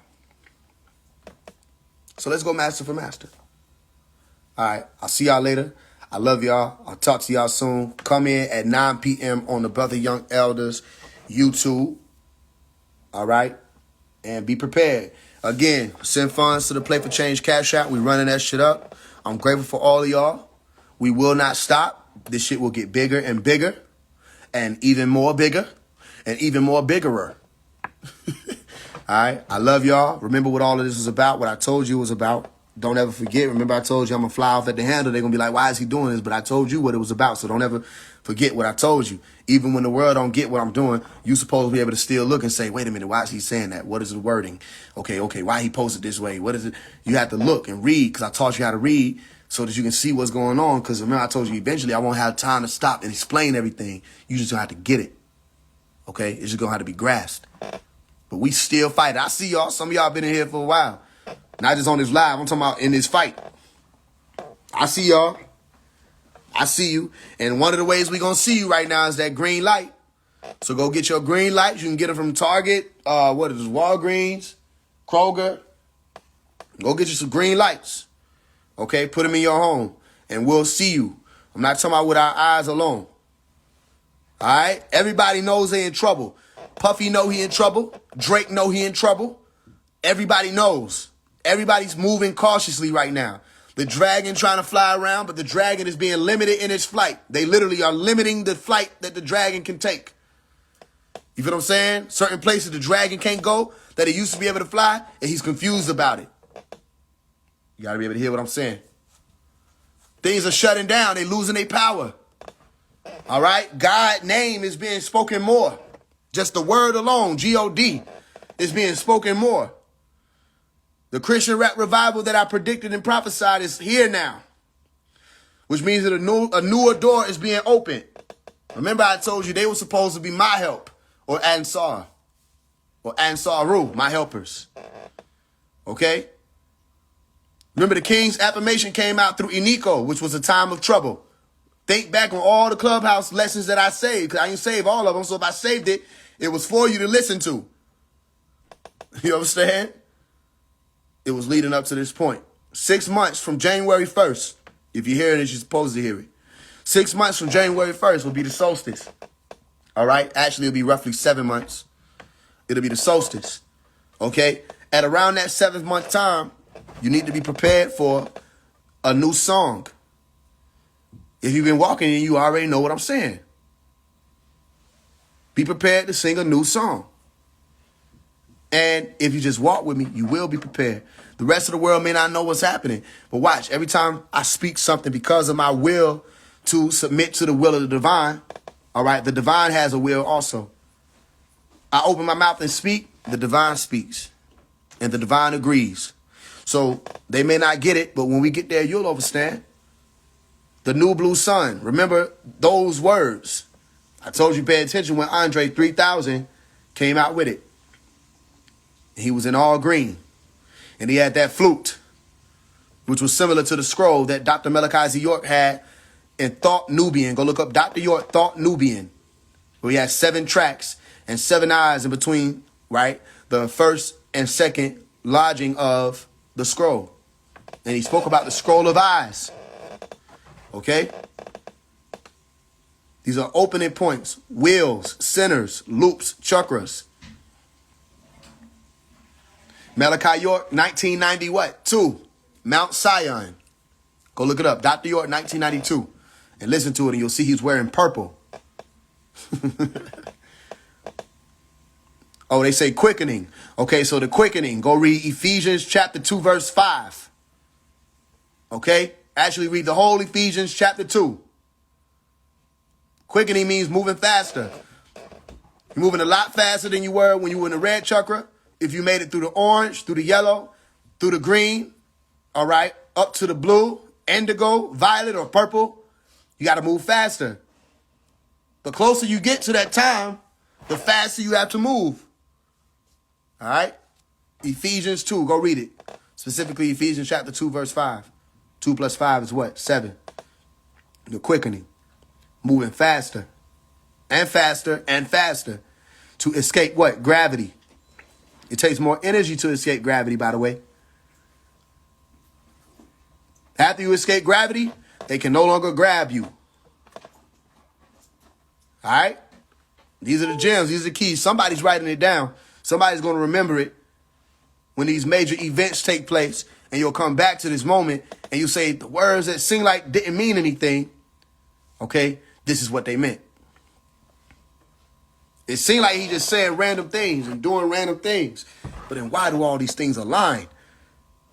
So let's go master for master. All right, I'll see y'all later. I love y'all. I'll talk to y'all soon. Come in at 9 p.m. on the Brother Young Elders YouTube. All right? and be prepared. Again, send funds to the Play for Change Cash App. We running that shit up. I'm grateful for all of y'all. We will not stop. This shit will get bigger and bigger, and even more bigger, and even more biggerer. All right, I love y'all. Remember what all of this is about, what I told you it was about. Don't ever forget. Remember I told you I'm going to fly off at the handle. They're going to be like, why is he doing this? But I told you what it was about, so don't ever forget what I told you. Even when the world don't get what I'm doing, you supposed to be able to still look and say, wait a minute, why is he saying that? What is the wording? Okay, why he posted this way? What is it? You have to look and read, because I taught you how to read so that you can see what's going on, because remember I told you eventually I won't have time to stop and explain everything. You just don't have to get it. Okay? It's just going to have to be grasped. But we still fight. I see y'all. Some of y'all been in here for a while. Not just on this live. I'm talking about in this fight. I see y'all. I see you. And one of the ways we going to see you right now is that green light. So go get your green lights. You can get them from Target. What is this? Walgreens. Kroger. Go get you some green lights. Okay? Put them in your home. And we'll see you. I'm not talking about with our eyes alone. All right? Everybody knows they in trouble. Puffy know he in trouble. Drake know he in trouble. Everybody knows. Everybody's moving cautiously right now. The dragon trying to fly around, but the dragon is being limited in its flight. They literally are limiting the flight that the dragon can take. You feel what I'm saying? Certain places the dragon can't go that it used to be able to fly, and he's confused about it. You got to be able to hear what I'm saying. Things are shutting down. They're losing their power. All right? God's name is being spoken more. Just the word alone, G-O-D, is being spoken more. The Christian rap revival that I predicted and prophesied is here now, which means that a newer door is being opened. Remember I told you they were supposed to be my help, or Ansar, or Ansaru, my helpers. Okay? Remember the King's affirmation came out through Iniko, which was a time of trouble. Think back on all the Clubhouse lessons that I saved, because I didn't save all of them, so if I saved it, it was for you to listen to. You understand? It was leading up to this point. 6 months from January 1st, if you're hearing it, you're supposed to hear it. 6 months from January 1st will be the solstice. All right? Actually, it'll be roughly 7 months. It'll be the solstice. Okay? At around that 7th month time, you need to be prepared for a new song. If you've been walking in, you already know what I'm saying. Be prepared to sing a new song. And if you just walk with me, you will be prepared. The rest of the world may not know what's happening. But watch, every time I speak something because of my will to submit to the will of the divine, all right, the divine has a will also. I open my mouth and speak, the divine speaks. And the divine agrees. So they may not get it, but when we get there, you'll understand. The new blue sun. Remember those words. I told you pay attention when Andre 3000 came out with it. He was in all green. And he had that flute, which was similar to the scroll that Dr. Malachi York had in Thought Nubian. Go look up Dr. York Thought Nubian, where he had 7 tracks and 7 eyes in between, right? The first and second lodging of the scroll. And he spoke about the scroll of eyes. Okay? These are opening points, wheels, centers, loops, chakras. Malachi York, 1990 what? 2. Mount Zion. Go look it up. Dr. York, 1992. And listen to it and you'll see he's wearing purple. Oh, they say quickening. Okay, so the quickening. Go read Ephesians chapter 2, verse 5. Okay? Actually read the whole Ephesians chapter 2. Quickening means moving faster. You're moving a lot faster than you were when you were in the red chakra. If you made it through the orange, through the yellow, through the green, all right, up to the blue, indigo, violet, or purple, you got to move faster. The closer you get to that time, the faster you have to move. All right? Ephesians 2, go read it. Specifically, Ephesians chapter 2, verse 5. 2 plus 5 is what? 7. The quickening. Moving faster and faster and faster to escape what? Gravity. It takes more energy to escape gravity, by the way. After you escape gravity, they can no longer grab you. All right? These are the gems. These are the keys. Somebody's writing it down. Somebody's going to remember it. when these major events take place, and you'll come back to this moment and you say the words that seem like didn't mean anything, okay, this is what they meant. It seemed like he just said random things and doing random things. But then why do all these things align?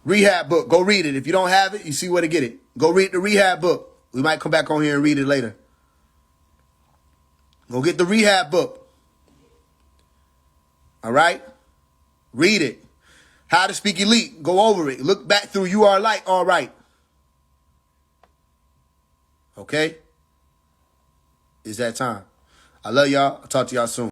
Rehab book, go read it. If you don't have it, you see where to get it. Go read the rehab book. We might come back on here and read it later. Go get the rehab book. All right? Read it. How to Speak Elite. Go over it. Look back through You Are Like, All Right. Okay? It's that time. I love y'all. I'll talk to y'all soon.